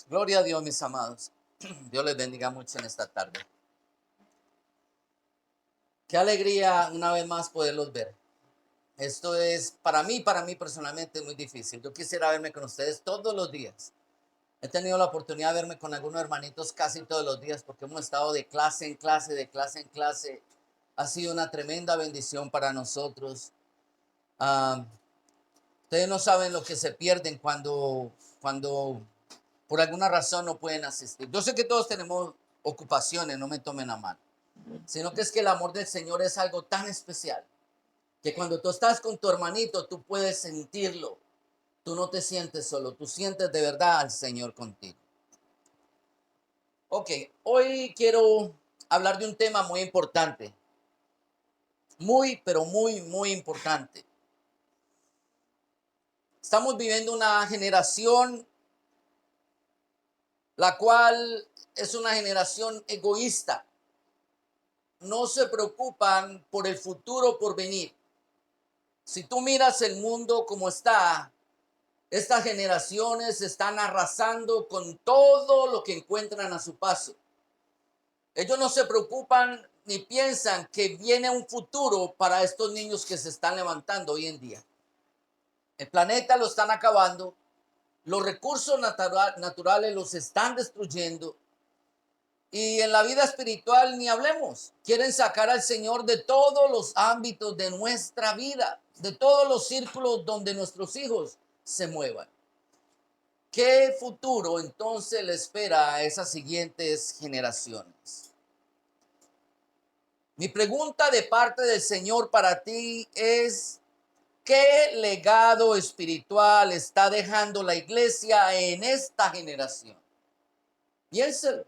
Gloria a Dios, mis amados. Dios les bendiga mucho en esta tarde. Qué alegría una vez más poderlos ver. Esto es para mí personalmente es muy difícil. Yo quisiera verme con ustedes todos los días. He tenido la oportunidad de verme con algunos hermanitos casi todos los días porque hemos estado de clase en clase, de clase en clase. Ha sido una tremenda bendición para nosotros. Ah, Ustedes no saben lo que se pierden cuando por alguna razón no pueden asistir. Yo sé que todos tenemos ocupaciones, no me tomen a mal, sino que es que el amor del Señor es algo tan especial que cuando tú estás con tu hermanito, tú puedes sentirlo. Tú no te sientes solo, tú sientes de verdad al Señor contigo. Ok, hoy quiero hablar de un tema muy importante, pero muy importante. Estamos viviendo una generación la cual es una generación egoísta. No se preocupan por el futuro por venir. Si tú miras el mundo como está, estas generaciones están arrasando con todo lo que encuentran a su paso. Ellos no se preocupan ni piensan que viene un futuro para estos niños que se están levantando hoy en día. El planeta lo están acabando, los recursos naturales los están destruyendo. Y en la vida espiritual ni hablemos. Quieren sacar al Señor de todos los ámbitos de nuestra vida, de todos los círculos donde nuestros hijos se muevan. ¿Qué futuro entonces le espera a esas siguientes generaciones? Mi pregunta de parte del Señor para ti es, ¿qué legado espiritual está dejando la iglesia en esta generación? Piénselo.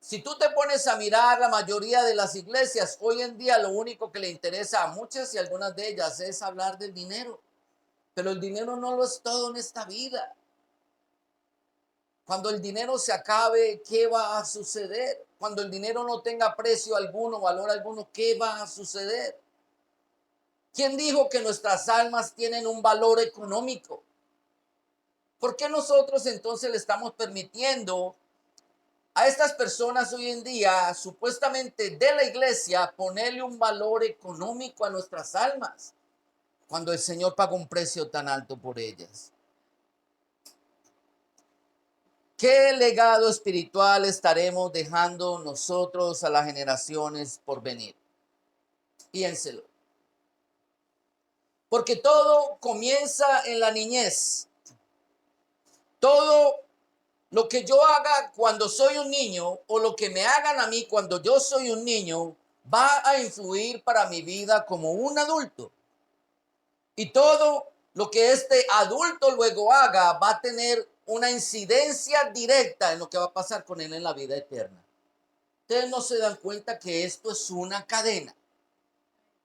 Si tú te pones a mirar la mayoría de las iglesias, hoy en día lo único que le interesa a muchas y algunas de ellas es hablar del dinero. Pero el dinero no lo es todo en esta vida. Cuando el dinero se acabe, ¿qué va a suceder? Cuando el dinero no tenga precio alguno, valor alguno, ¿qué va a suceder? ¿Quién dijo que nuestras almas tienen un valor económico? ¿Por qué nosotros entonces le estamos permitiendo a estas personas hoy en día, supuestamente de la iglesia, ponerle un valor económico a nuestras almas, cuando el Señor paga un precio tan alto por ellas? ¿Qué legado espiritual estaremos dejando nosotros a las generaciones por venir? Piénselo. Porque todo comienza en la niñez. Todo lo que yo haga cuando soy un niño o lo que me hagan a mí cuando yo soy un niño va a influir para mi vida como un adulto. Y todo lo que este adulto luego haga va a tener una incidencia directa en lo que va a pasar con él en la vida eterna. Ustedes no se dan cuenta que esto es una cadena.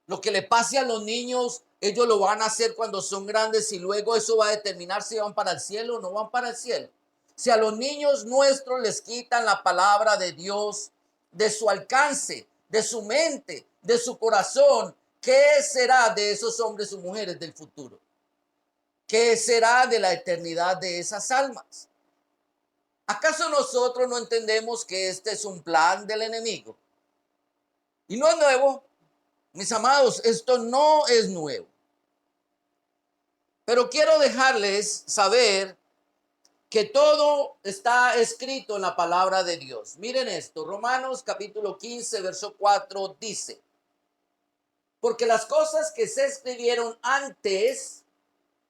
Lo que le pase a los niños, ellos lo van a hacer cuando son grandes y luego eso va a determinar si van para el cielo o no van para el cielo. Si a los niños nuestros les quitan la palabra de Dios de su alcance, de su mente, de su corazón, ¿qué será de esos hombres o mujeres del futuro? ¿Qué será de la eternidad de esas almas? ¿Acaso nosotros no entendemos que este es un plan del enemigo? Y no es nuevo, mis amados, esto no es nuevo. Pero quiero dejarles saber que todo está escrito en la palabra de Dios. Miren esto, Romanos capítulo 15, verso 4 dice, porque las cosas que se escribieron antes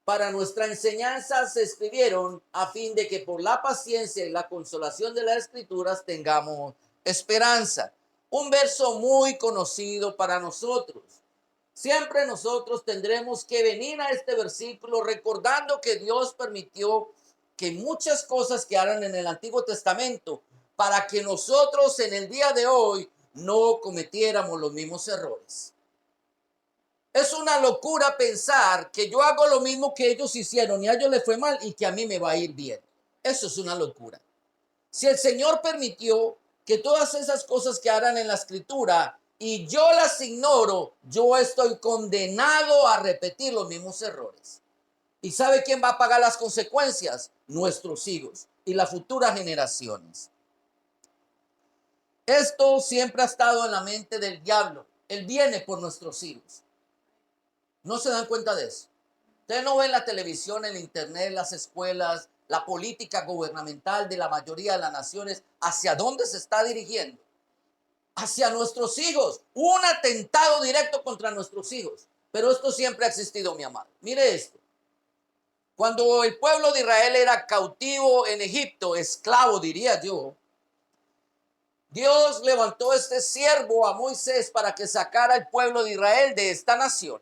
para nuestra enseñanza se escribieron a fin de que por la paciencia y la consolación de las escrituras tengamos esperanza. Un verso muy conocido para nosotros. Siempre nosotros tendremos que venir a este versículo recordando que Dios permitió que muchas cosas quedaran en el Antiguo Testamento para que nosotros en el día de hoy no cometiéramos los mismos errores. Es una locura pensar que yo hago lo mismo que ellos hicieron y a ellos les fue mal y que a mí me va a ir bien. Eso es una locura. Si el Señor permitió que todas esas cosas quedaran en la escritura y yo las ignoro, yo estoy condenado a repetir los mismos errores. ¿Y sabe quién va a pagar las consecuencias? Nuestros hijos y las futuras generaciones. Esto siempre ha estado en la mente del diablo. Él viene por nuestros hijos. ¿No se dan cuenta de eso? Ustedes no ven la televisión, el internet, las escuelas, la política gubernamental de la mayoría de las naciones. ¿Hacia dónde se está dirigiendo? Hacia nuestros hijos. Un atentado directo contra nuestros hijos. Pero esto siempre ha existido, mi amado. Mire esto. Cuando el pueblo de Israel era cautivo en Egipto, esclavo diría yo, Dios levantó este siervo a Moisés para que sacara al pueblo de Israel de esta nación.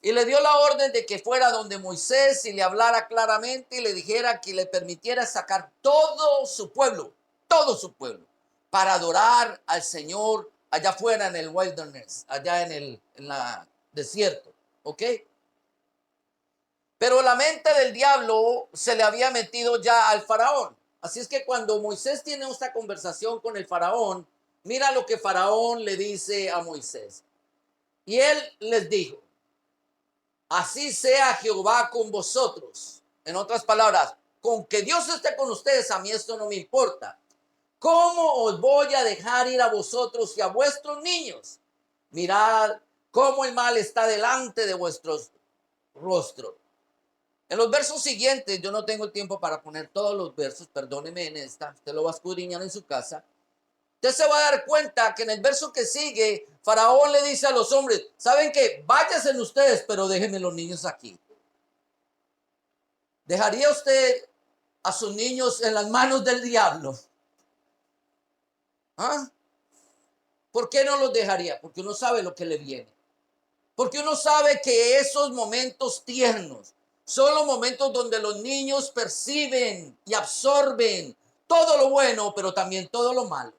Y le dio la orden de que fuera donde Moisés y le hablara claramente y le dijera que le permitiera sacar todo su pueblo, para adorar al Señor allá afuera en el wilderness, allá en la desierto. ¿Ok? Pero la mente del diablo se le había metido ya al faraón. Así es que cuando Moisés tiene esta conversación con el faraón, mira lo que faraón le dice a Moisés. Y él les dijo, así sea Jehová con vosotros. En otras palabras, con que Dios esté con ustedes, a mí esto no me importa. ¿Cómo os voy a dejar ir a vosotros y a vuestros niños? Mirad cómo el mal está delante de vuestros rostros. En los versos siguientes, yo no tengo el tiempo para poner todos los versos, perdóneme en esta, usted lo va a escudriñar en su casa. Usted se va a dar cuenta que en el verso que sigue, Faraón le dice a los hombres, ¿saben qué? Váyanse ustedes, pero déjenme los niños aquí. ¿Dejaría usted a sus niños en las manos del diablo? ¿Ah? ¿Por qué no los dejaría? Porque uno sabe lo que le viene. Porque uno sabe que esos momentos tiernos son los momentos donde los niños perciben y absorben todo lo bueno, pero también todo lo malo.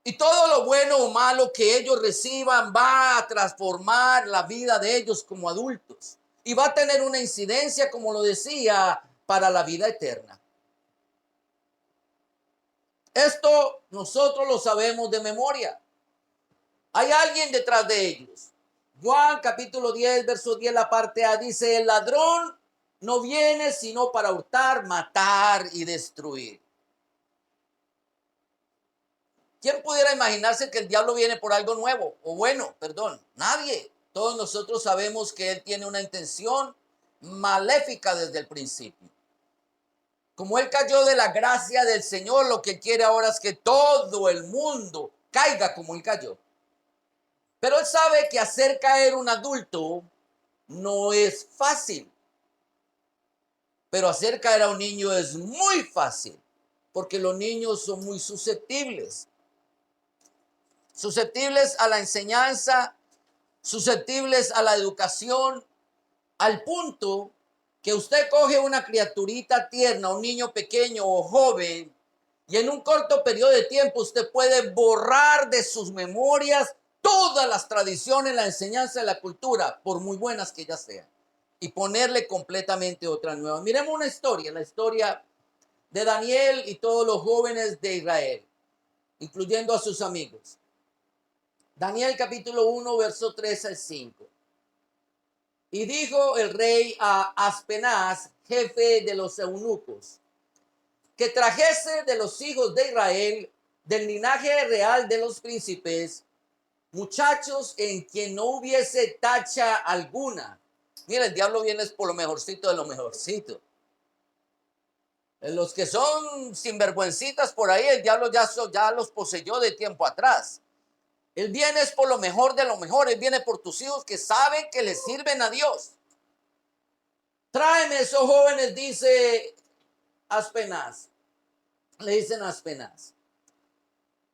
Y todo lo bueno o malo que ellos reciban va a transformar la vida de ellos como adultos. Y va a tener una incidencia, como lo decía, para la vida eterna. Esto nosotros lo sabemos de memoria. Hay alguien detrás de ellos. Juan capítulo 10, verso 10, la parte A dice, el ladrón no viene sino para hurtar, matar y destruir. ¿Quién pudiera imaginarse que el diablo viene por algo nuevo o bueno? Perdón, nadie. Todos nosotros sabemos que él tiene una intención maléfica desde el principio. Como él cayó de la gracia del Señor, lo que quiere ahora es que todo el mundo caiga como él cayó. Pero él sabe que hacer caer un adulto no es fácil. Pero hacer caer a un niño es muy fácil, porque los niños son muy susceptibles. Susceptibles a la enseñanza, susceptibles a la educación, al punto que usted coge una criaturita tierna, un niño pequeño o joven, y en un corto periodo de tiempo usted puede borrar de sus memorias todas las tradiciones, la enseñanza y la cultura, por muy buenas que ellas sean, y ponerle completamente otra nueva. Miremos una historia, la historia de Daniel y todos los jóvenes de Israel, incluyendo a sus amigos. Daniel capítulo 1, verso 3 al 5. Y dijo el rey a Aspenaz, jefe de los eunucos, que trajese de los hijos de Israel, del linaje real de los príncipes, muchachos en quien no hubiese tacha alguna. Mira, el diablo viene por lo mejorcito de lo mejorcito. Los que son sinvergüencitas por ahí, el diablo ya los poseyó de tiempo atrás. Él viene es por lo mejor de lo mejor. Él viene por tus hijos que saben que le sirven a Dios. Tráeme esos jóvenes, dice Aspenaz. Le dicen Aspenaz.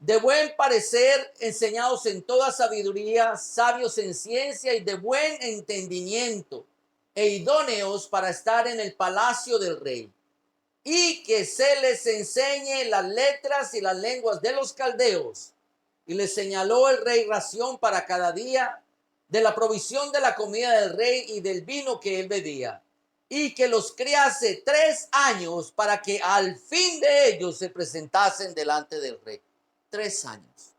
De buen parecer, enseñados en toda sabiduría, sabios en ciencia y de buen entendimiento, e idóneos para estar en el palacio del rey. Y que se les enseñe las letras y las lenguas de los caldeos. Y le señaló el rey ración para cada día de la provisión de la comida del rey y del vino que él bebía. Y que los criase 3 años para que al fin de ellos se presentasen delante del rey. 3 años.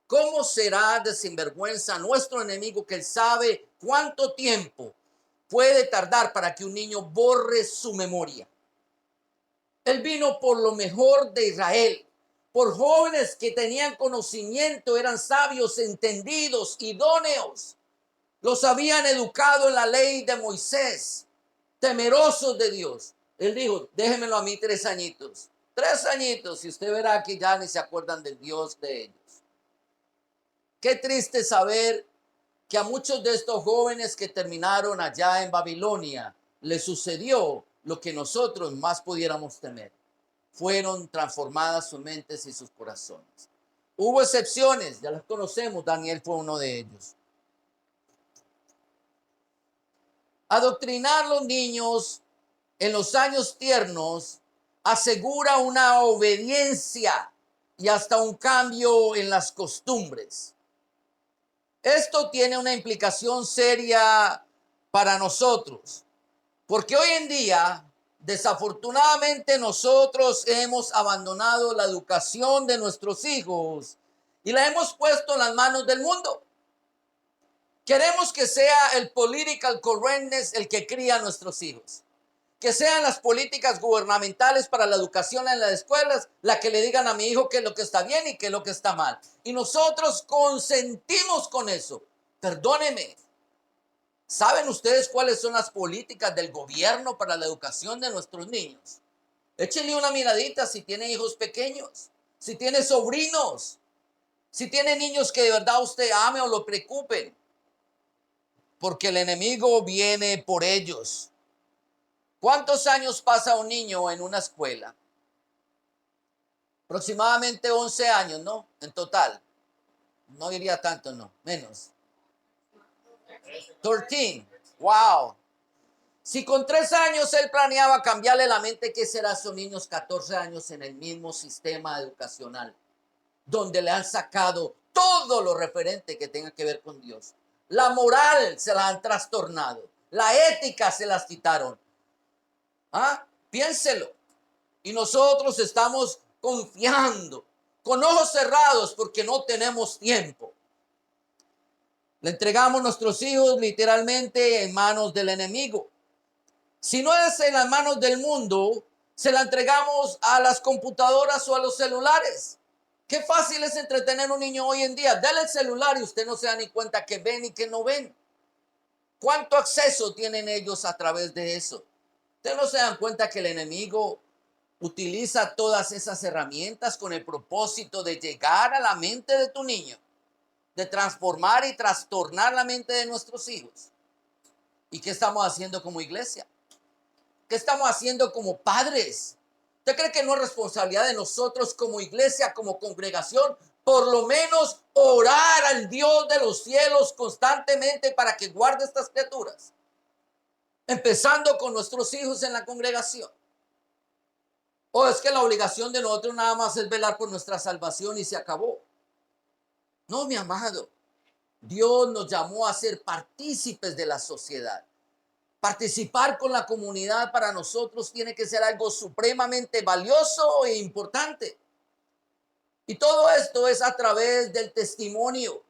¿Cómo será de sinvergüenza nuestro enemigo que él sabe cuánto tiempo puede tardar para que un niño borre su memoria. Él vino por lo mejor de Israel, por jóvenes que tenían conocimiento, eran sabios, entendidos, idóneos. Los habían educado en la ley de Moisés, temerosos de Dios. Él dijo, déjenmelo a mí 3 añitos. 3 añitos y usted verá que ya ni se acuerdan del Dios de ellos. Qué triste saber que a muchos de estos jóvenes que terminaron allá en Babilonia les sucedió lo que nosotros más pudiéramos temer. Fueron transformadas sus mentes y sus corazones. Hubo excepciones, ya las conocemos, Daniel fue uno de ellos. Adoctrinar a los niños en los años tiernos asegura una obediencia y hasta un cambio en las costumbres. Esto tiene una implicación seria para nosotros, porque hoy en día, desafortunadamente, nosotros hemos abandonado la educación de nuestros hijos y la hemos puesto en las manos del mundo. Queremos que sea el political correctness el que cría a nuestros hijos. Que sean las políticas gubernamentales para la educación en las escuelas la que le digan a mi hijo qué es lo que está bien y qué es lo que está mal. Y nosotros consentimos con eso. Perdónenme. ¿Saben ustedes cuáles son las políticas del gobierno para la educación de nuestros niños? Échenle una miradita si tiene hijos pequeños, si tiene sobrinos, si tiene niños que de verdad usted ame o lo preocupen. Porque el enemigo viene por ellos. ¿Cuántos años pasa un niño en una escuela? Aproximadamente 11 años, ¿no? En total. No diría tanto, no. Menos. 13. Wow. Si con 3 años él planeaba cambiarle la mente, ¿qué será a esos niños 14 años en el mismo sistema educacional? Donde le han sacado todo lo referente que tenga que ver con Dios. La moral se la han trastornado. La ética se las quitaron. Piénselo. Y nosotros estamos confiando con ojos cerrados porque no tenemos tiempo. Le entregamos nuestros hijos literalmente en manos del enemigo. Si no es en las manos del mundo, se la entregamos a las computadoras o a los celulares. Qué fácil es entretener a un niño hoy en día. Dale el celular y usted no se da ni cuenta que ven y que no ven. ¿Cuánto acceso tienen ellos a través de eso? Ustedes no se dan cuenta que el enemigo utiliza todas esas herramientas con el propósito de llegar a la mente de tu niño, de transformar y trastornar la mente de nuestros hijos. ¿Y qué estamos haciendo como iglesia? ¿Qué estamos haciendo como padres? ¿Usted cree que no es responsabilidad de nosotros como iglesia, como congregación, por lo menos orar al Dios de los cielos constantemente para que guarde estas criaturas? Empezando con nuestros hijos en la congregación. ¿O es que la obligación de nosotros nada más es velar por nuestra salvación y se acabó? No, mi amado. Dios nos llamó a ser partícipes de la sociedad. Participar con la comunidad para nosotros tiene que ser algo supremamente valioso e importante. Y todo esto es a través del testimonio.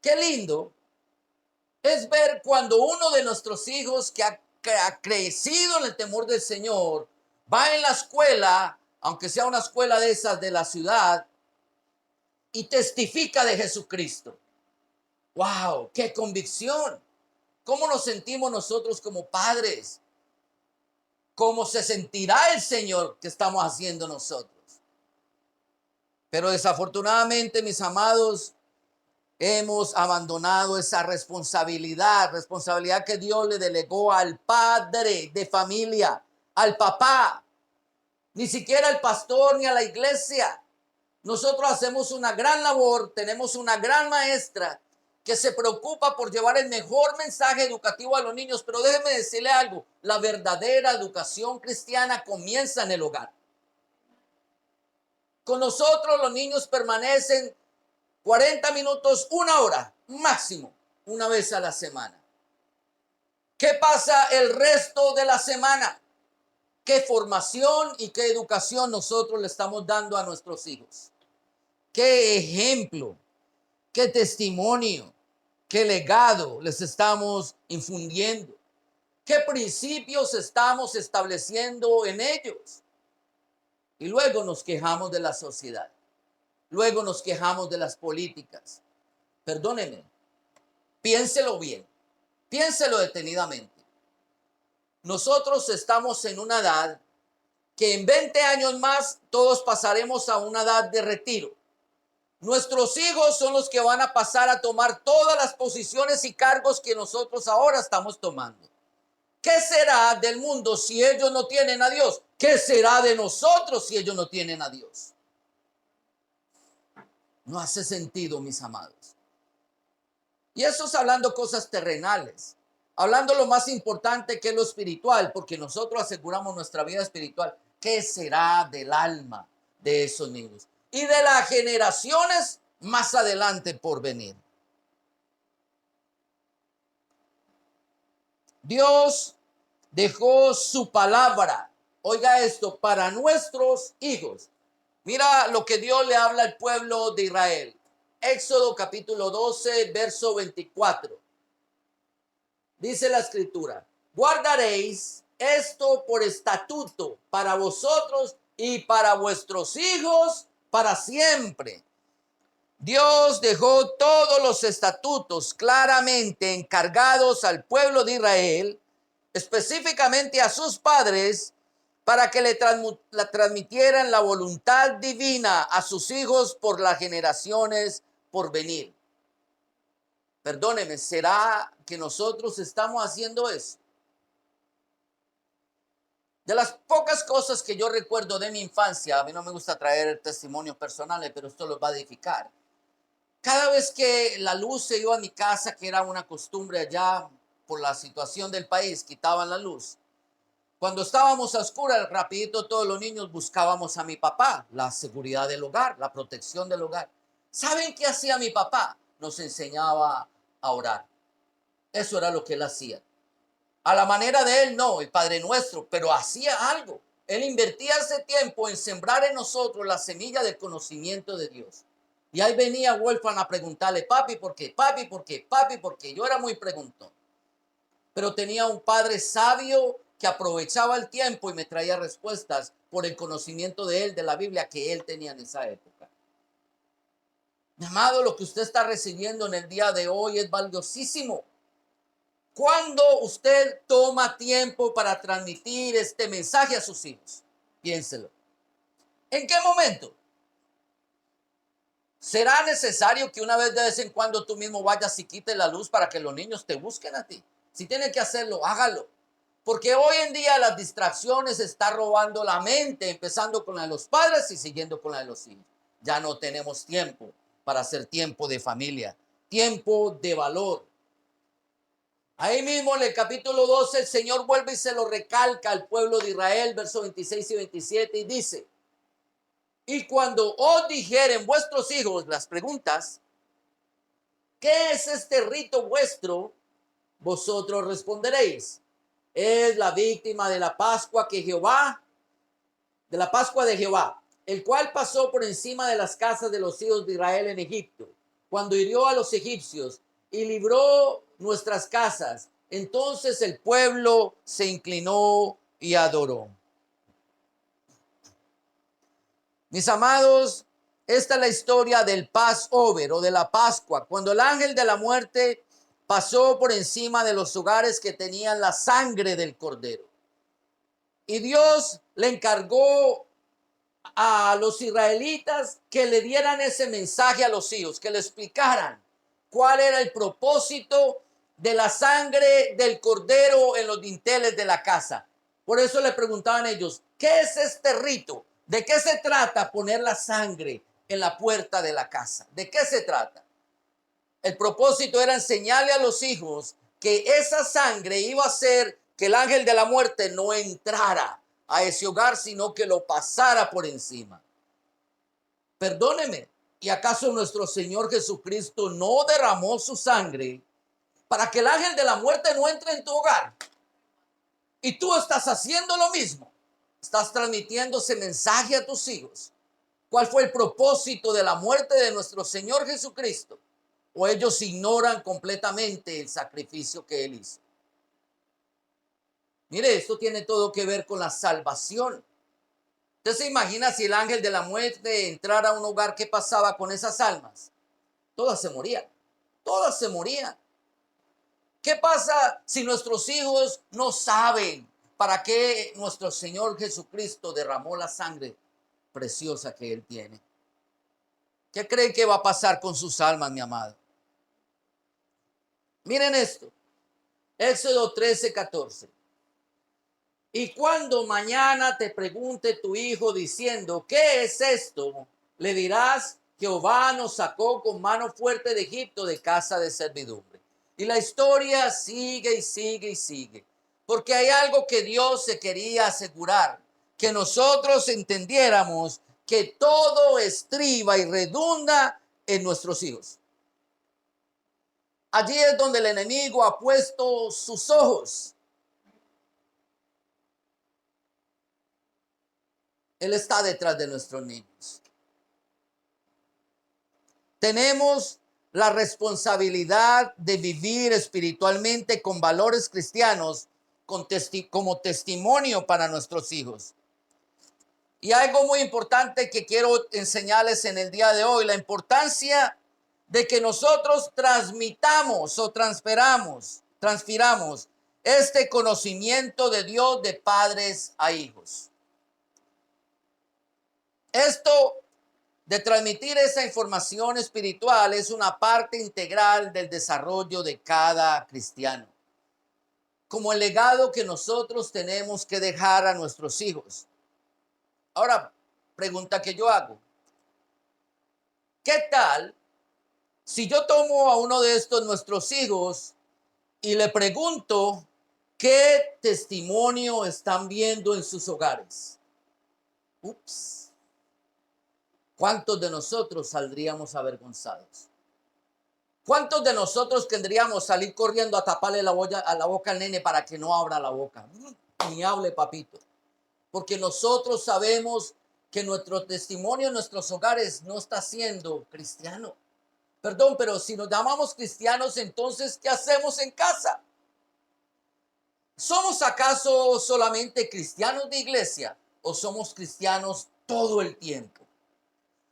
Qué lindo es ver cuando uno de nuestros hijos que ha crecido en el temor del Señor va en la escuela, aunque sea una escuela de esas de la ciudad, y testifica de Jesucristo. ¡Wow! ¡Qué convicción! ¿Cómo nos sentimos nosotros como padres? ¿Cómo se sentirá el Señor que estamos haciendo nosotros? Pero desafortunadamente, mis amados, hemos abandonado esa responsabilidad que Dios le delegó al padre de familia, al papá, ni siquiera al pastor ni a la iglesia. Nosotros hacemos una gran labor, tenemos una gran maestra que se preocupa por llevar el mejor mensaje educativo a los niños, pero déjeme decirle algo, la verdadera educación cristiana comienza en el hogar. Con nosotros los niños permanecen 40 minutos, 1 hora máximo, una vez a la semana. ¿Qué pasa el resto de la semana? ¿Qué formación y qué educación nosotros le estamos dando a nuestros hijos? ¿Qué ejemplo? ¿Qué testimonio? ¿Qué legado les estamos infundiendo? ¿Qué principios estamos estableciendo en ellos? Y luego nos quejamos de la sociedad. Luego nos quejamos de las políticas. Perdónenme, piénselo bien, piénselo detenidamente. Nosotros estamos en una edad que en 20 años más todos pasaremos a una edad de retiro. Nuestros hijos son los que van a pasar a tomar todas las posiciones y cargos que nosotros ahora estamos tomando. ¿Qué será del mundo si ellos no tienen a Dios? ¿Qué será de nosotros si ellos no tienen a Dios? No hace sentido, mis amados. Y eso es hablando cosas terrenales, hablando lo más importante que es lo espiritual, porque nosotros aseguramos nuestra vida espiritual. ¿Qué será del alma de esos niños? Y de las generaciones más adelante por venir. Dios dejó su palabra, oiga esto, para nuestros hijos. Mira lo que Dios le habla al pueblo de Israel. Éxodo capítulo 12, verso 24. Dice la escritura: guardaréis esto por estatuto para vosotros y para vuestros hijos para siempre. Dios dejó todos los estatutos claramente encargados al pueblo de Israel, específicamente a sus padres, para que le transmitieran la voluntad divina a sus hijos por las generaciones por venir. Perdóneme, ¿será que nosotros estamos haciendo eso? De las pocas cosas que yo recuerdo de mi infancia, a mí no me gusta traer testimonios personales, pero esto los va a edificar. Cada vez que la luz se iba a mi casa, que era una costumbre allá por la situación del país, quitaban la luz. Cuando estábamos a oscuras, rapidito todos los niños buscábamos a mi papá, la seguridad del hogar, la protección del hogar. ¿Saben qué hacía mi papá? Nos enseñaba a orar. Eso era lo que él hacía. A la manera de él, no, el Padre Nuestro, pero hacía algo. Él invertía ese tiempo en sembrar en nosotros la semilla del conocimiento de Dios. Y ahí venía Wolfgang a preguntarle: papi, ¿por qué? Papi, ¿por qué? Papi, ¿por qué? Yo era muy preguntón. Pero tenía un padre sabio que aprovechaba el tiempo y me traía respuestas por el conocimiento de él, de la Biblia que él tenía en esa época. Mi amado, lo que usted está recibiendo en el día de hoy es valiosísimo. ¿Cuándo usted toma tiempo para transmitir este mensaje a sus hijos? Piénselo. ¿En qué momento? ¿Será necesario que una vez en cuando tú mismo vayas y quites la luz para que los niños te busquen a ti? Si tiene que hacerlo, hágalo. Porque hoy en día las distracciones están robando la mente, empezando con la de los padres y siguiendo con la de los hijos. Ya no tenemos tiempo para hacer tiempo de familia, tiempo de valor. Ahí mismo en el capítulo 12 el Señor vuelve y se lo recalca al pueblo de Israel, versos 26 y 27, y dice: y cuando os dijeren vuestros hijos las preguntas, ¿qué es este rito vuestro? Vosotros responderéis: es la víctima de la Pascua que Jehová, de la Pascua de Jehová, el cual pasó por encima de las casas de los hijos de Israel en Egipto, cuando hirió a los egipcios y libró nuestras casas. Entonces el pueblo se inclinó y adoró. Mis amados, esta es la historia del Passover o de la Pascua, cuando el ángel de la muerte pasó por encima de los hogares que tenían la sangre del cordero. Y Dios le encargó a los israelitas que le dieran ese mensaje a los hijos, que le explicaran cuál era el propósito de la sangre del cordero en los dinteles de la casa. Por eso le preguntaban ellos: ¿qué es este rito? ¿De qué se trata poner la sangre en la puerta de la casa? ¿De qué se trata? El propósito era enseñarle a los hijos que esa sangre iba a hacer que el ángel de la muerte no entrara a ese hogar, sino que lo pasara por encima. Perdóneme, ¿y acaso nuestro Señor Jesucristo no derramó su sangre para que el ángel de la muerte no entre en tu hogar? Y tú estás haciendo lo mismo. Estás transmitiendo ese mensaje a tus hijos. ¿Cuál fue el propósito de la muerte de nuestro Señor Jesucristo? ¿O ellos ignoran completamente el sacrificio que Él hizo? Mire, esto tiene todo que ver con la salvación. ¿Usted se imagina si el ángel de la muerte entrara a un hogar, qué pasaba con esas almas? Todas se morían, todas se morían. ¿Qué pasa si nuestros hijos no saben para qué nuestro Señor Jesucristo derramó la sangre preciosa que Él tiene? ¿Qué creen que va a pasar con sus almas, mi amado? Miren esto, Éxodo 13:14. Y cuando mañana te pregunte tu hijo diciendo, ¿qué es esto? Le dirás, Jehová nos sacó con mano fuerte de Egipto, de casa de servidumbre. Y la historia sigue y sigue y sigue. Porque hay algo que Dios se quería asegurar, que nosotros entendiéramos que todo estriba y redunda en nuestros hijos. Allí es donde el enemigo ha puesto sus ojos. Él está detrás de nuestros niños. Tenemos la responsabilidad de vivir espiritualmente con valores cristianos como testimonio para nuestros hijos. Y algo muy importante que quiero enseñarles en el día de hoy, la importancia de que nosotros transmitamos o transfiramos este conocimiento de Dios de padres a hijos. Esto de transmitir esa información espiritual es una parte integral del desarrollo de cada cristiano, como el legado que nosotros tenemos que dejar a nuestros hijos. Ahora, pregunta que yo hago, ¿qué tal si yo tomo a uno de estos nuestros hijos y le pregunto qué testimonio están viendo en sus hogares? Ups. ¿Cuántos de nosotros saldríamos avergonzados? ¿Cuántos de nosotros tendríamos salir corriendo a taparle la boca al nene para que no abra la boca? Ni hable, papito. Porque nosotros sabemos que nuestro testimonio en nuestros hogares no está siendo cristiano. Perdón, pero si nos llamamos cristianos, entonces, ¿qué hacemos en casa? ¿Somos acaso solamente cristianos de iglesia o somos cristianos todo el tiempo?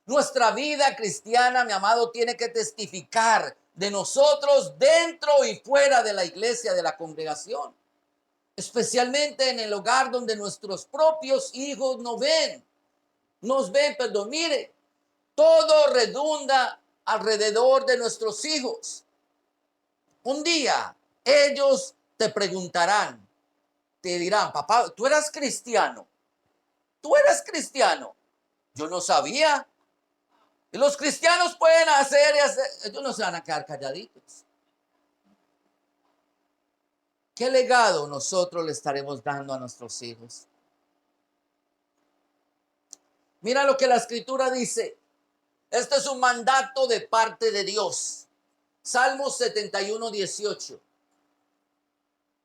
Nuestra vida cristiana, mi amado, tiene que testificar de nosotros dentro y fuera de la iglesia, de la congregación. Especialmente en el hogar donde nuestros propios hijos nos ven. Mire, todo redunda alrededor de nuestros hijos. Un día ellos te preguntarán, te dirán, papá, ¿tú eras cristiano? ¿Tú eras cristiano? Yo no sabía. Y los cristianos pueden hacer y hacer, ellos no se van a quedar calladitos. ¿Qué legado nosotros le estaremos dando a nuestros hijos? Mira lo que la escritura dice. Este es un mandato de parte de Dios. Salmos 71:18.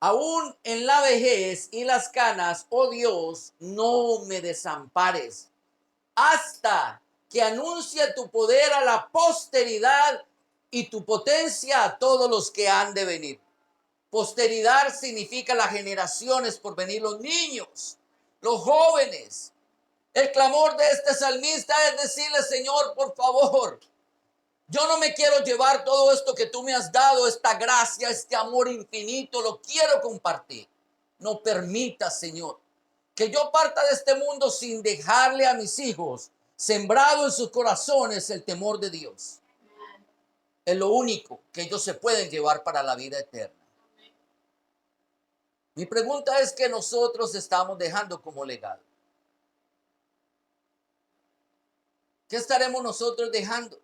Aún en la vejez y las canas, oh Dios, no me desampares, hasta que anuncie tu poder a la posteridad y tu potencia a todos los que han de venir. Posteridad significa las generaciones por venir, los niños, los jóvenes. El clamor de este salmista es decirle, Señor, por favor, yo no me quiero llevar todo esto que tú me has dado, esta gracia, este amor infinito, lo quiero compartir. No permita, Señor, que yo parta de este mundo sin dejarle a mis hijos sembrado en sus corazones el temor de Dios. Es lo único que ellos se pueden llevar para la vida eterna. Mi pregunta es, ¿qué nosotros estamos dejando como legado? ¿Qué estaremos nosotros dejando?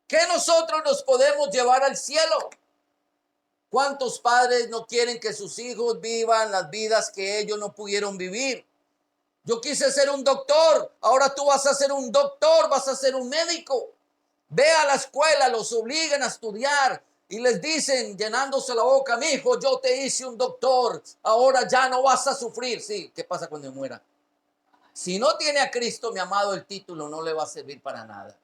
¿Qué nosotros nos podemos llevar al cielo? ¿Cuántos padres no quieren que sus hijos vivan las vidas que ellos no pudieron vivir? Yo quise ser un doctor, ahora tú vas a ser un doctor, vas a ser un médico. Ve a la escuela, los obligan a estudiar y les dicen, llenándose la boca, mi hijo, yo te hice un doctor, ahora ya no vas a sufrir. Sí, ¿qué pasa cuando muera? Si no tiene a Cristo, mi amado, el título no le va a servir para nada.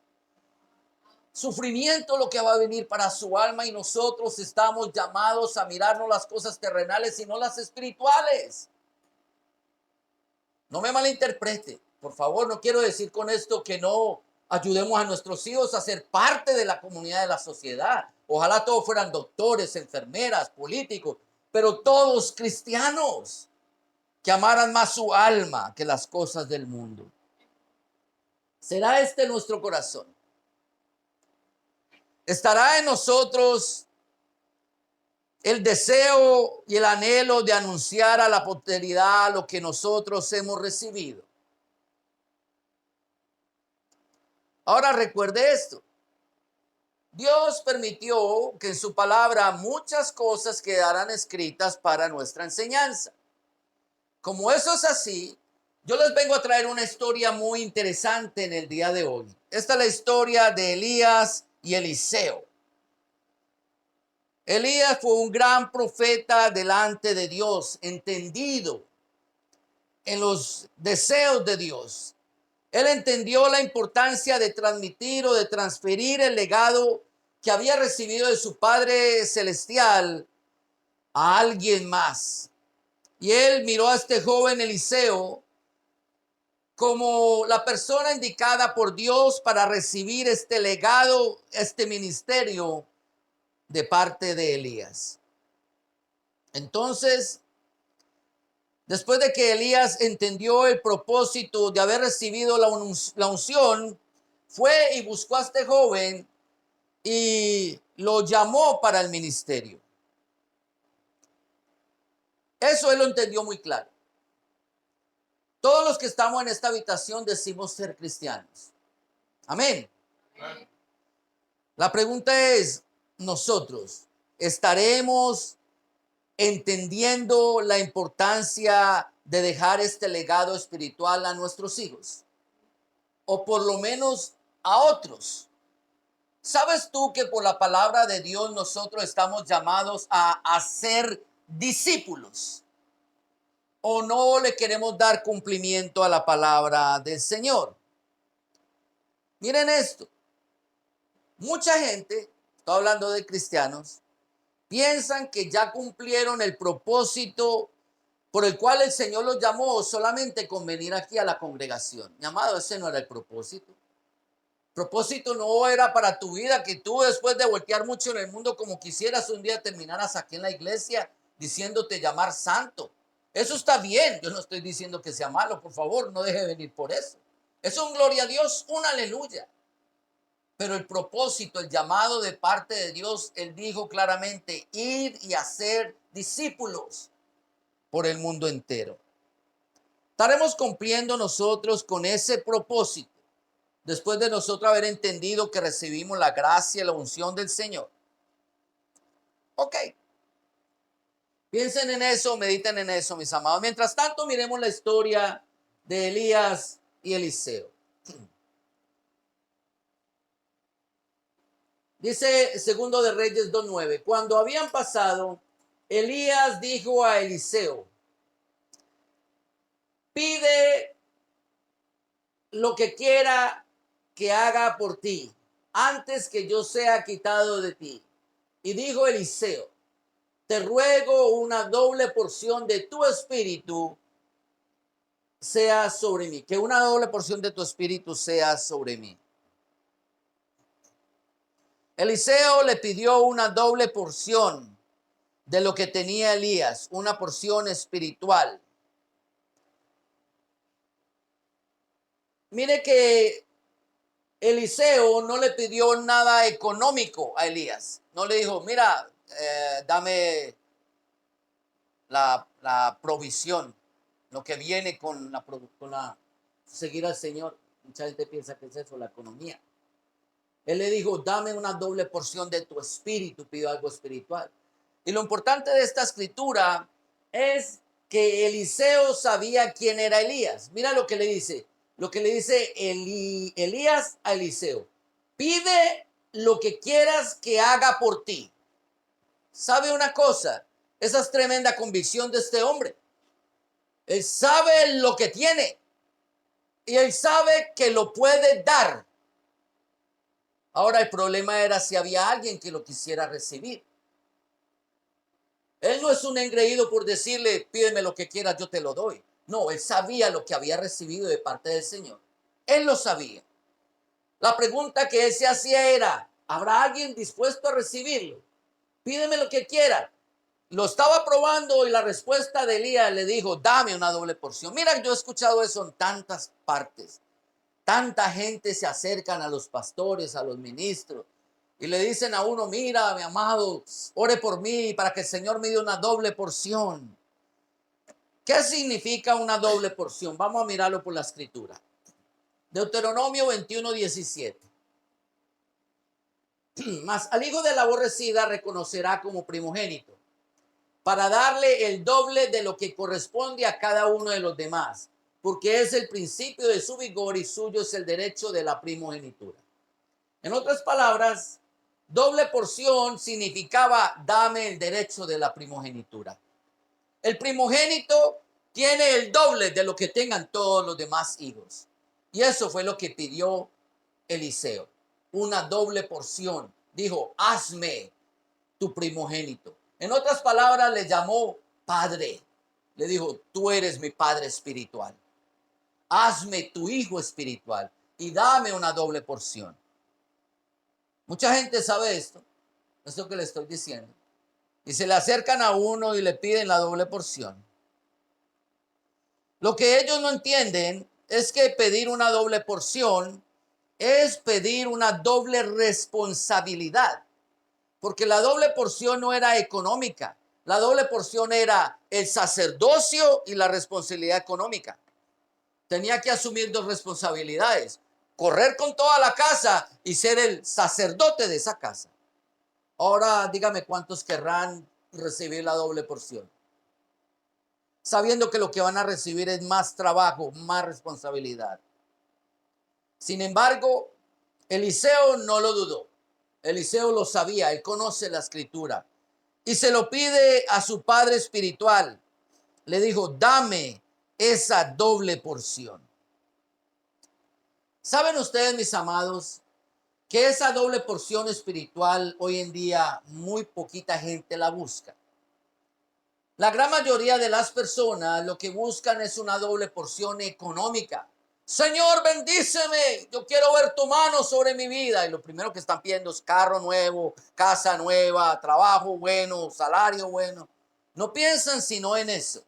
sufrimiento lo que va a venir para su alma y nosotros estamos llamados a mirarnos las cosas terrenales y no las espirituales. No me malinterprete, por favor, no quiero decir con esto que no ayudemos a nuestros hijos a ser parte de la comunidad de la sociedad. Ojalá todos fueran doctores, enfermeras, políticos, pero todos cristianos que amaran más su alma que las cosas del mundo. ¿Será este nuestro corazón? ¿Estará en nosotros el deseo y el anhelo de anunciar a la posteridad lo que nosotros hemos recibido? Ahora recuerde esto. Dios permitió que en su palabra muchas cosas quedaran escritas para nuestra enseñanza. Como eso es así, yo les vengo a traer una historia muy interesante en el día de hoy. Esta es la historia de Elías y Eliseo. Elías fue un gran profeta delante de Dios, entendido en los deseos de Dios. Él entendió la importancia de transmitir o de transferir el legado que había recibido de su Padre Celestial a alguien más. Y él miró a este joven Eliseo como la persona indicada por Dios para recibir este legado, este ministerio de parte de Elías. Entonces, después de que Elías entendió el propósito de haber recibido la unción, fue y buscó a este joven y lo llamó para el ministerio. Eso él lo entendió muy claro. Todos los que estamos en esta habitación decimos ser cristianos. Amén. Amén. La pregunta es, nosotros estaremos entendiendo la importancia de dejar este legado espiritual a nuestros hijos, o por lo menos a otros. ¿Sabes tú que por la palabra de Dios nosotros estamos llamados a hacer discípulos? ¿O no le queremos dar cumplimiento a la palabra del Señor? Miren esto. Mucha gente, estoy hablando de cristianos, piensan que ya cumplieron el propósito por el cual el Señor los llamó solamente con venir aquí a la congregación. Mi amado, ese no era el propósito. El propósito no era para tu vida que tú, después de voltear mucho en el mundo como quisieras, un día terminaras aquí en la iglesia diciéndote llamar santo. Eso está bien, yo no estoy diciendo que sea malo, por favor, no deje de venir por eso. Es un gloria a Dios, un aleluya. Pero el propósito, el llamado de parte de Dios, Él dijo claramente, ir y hacer discípulos por el mundo entero. Estaremos cumpliendo nosotros con ese propósito, después de nosotros haber entendido que recibimos la gracia y la unción del Señor. Ok. Piensen en eso, mediten en eso, mis amados. Mientras tanto, miremos la historia de Elías y Eliseo. Dice segundo de Reyes 2:9, cuando habían pasado, Elías dijo a Eliseo, pide lo que quiera que haga por ti, antes que yo sea quitado de ti. Y dijo Eliseo, te ruego una doble porción de tu espíritu sea sobre mí, que una doble porción de tu espíritu sea sobre mí. Eliseo le pidió una doble porción de lo que tenía Elías, una porción espiritual. Mire que Eliseo no le pidió nada económico a Elías. No le dijo, mira, dame la provisión, lo que viene con la seguir al Señor. Mucha gente piensa que es eso, la economía. Él le dijo, dame una doble porción de tu espíritu, pido algo espiritual. Y lo importante de esta escritura es que Eliseo sabía quién era Elías. Mira lo que le dice. Lo que le dice Elías a Eliseo. Pide lo que quieras que haga por ti. ¿Sabe una cosa? Esa es tremenda convicción de este hombre. Él sabe lo que tiene. Y él sabe que lo puede dar. Ahora el problema era si había alguien que lo quisiera recibir. Él no es un engreído por decirle, pídeme lo que quieras, yo te lo doy. No, él sabía lo que había recibido de parte del Señor. Él lo sabía. La pregunta que él se hacía era, ¿habrá alguien dispuesto a recibirlo? Pídeme lo que quieras. Lo estaba probando y la respuesta de Elías le dijo, dame una doble porción. Mira, yo he escuchado eso en tantas partes. Tanta gente se acercan a los pastores, a los ministros y le dicen a uno, mira, mi amado, ore por mí para que el Señor me dé una doble porción. ¿Qué significa una doble porción? Vamos a mirarlo por la escritura. Deuteronomio 21:17. Mas al hijo de la aborrecida reconocerá como primogénito, para darle el doble de lo que corresponde a cada uno de los demás, porque es el principio de su vigor y suyo es el derecho de la primogenitura. En otras palabras, doble porción significaba dame el derecho de la primogenitura. El primogénito tiene el doble de lo que tengan todos los demás hijos. Y eso fue lo que pidió Eliseo, una doble porción. Dijo, hazme tu primogénito. En otras palabras, le llamó padre. Le dijo, tú eres mi padre espiritual. Hazme tu hijo espiritual y dame una doble porción. Mucha gente sabe esto que le estoy diciendo. Y se le acercan a uno y le piden la doble porción. Lo que ellos no entienden es que pedir una doble porción es pedir una doble responsabilidad. Porque la doble porción no era económica. La doble porción era el sacerdocio y la responsabilidad económica. Tenía que asumir dos responsabilidades. Correr con toda la casa y ser el sacerdote de esa casa. Ahora dígame cuántos querrán recibir la doble porción, sabiendo que lo que van a recibir es más trabajo, más responsabilidad. Sin embargo, Eliseo no lo dudó. Eliseo lo sabía, él conoce la escritura y se lo pide a su padre espiritual. Le dijo, dame esa doble porción. ¿Saben ustedes, mis amados, que esa doble porción espiritual hoy en día muy poquita gente la busca? La gran mayoría de las personas lo que buscan es una doble porción económica. Señor, bendíceme, yo quiero ver tu mano sobre mi vida. Y lo primero que están pidiendo es carro nuevo, casa nueva, trabajo bueno, salario bueno. No piensan sino en eso.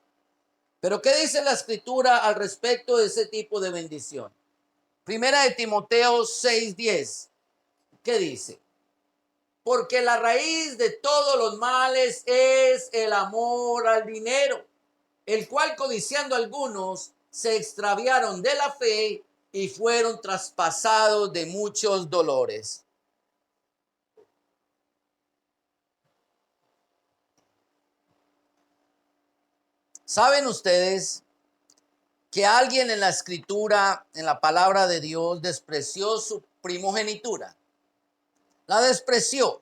Pero ¿qué dice la escritura al respecto de ese tipo de bendición? Primera de Timoteo 6:10. ¿Qué dice? Porque la raíz de todos los males es el amor al dinero, el cual codiciando algunos se extraviaron de la fe y fueron traspasados de muchos dolores. ¿Saben ustedes que alguien en la escritura, en la palabra de Dios, despreció su primogenitura? La despreció.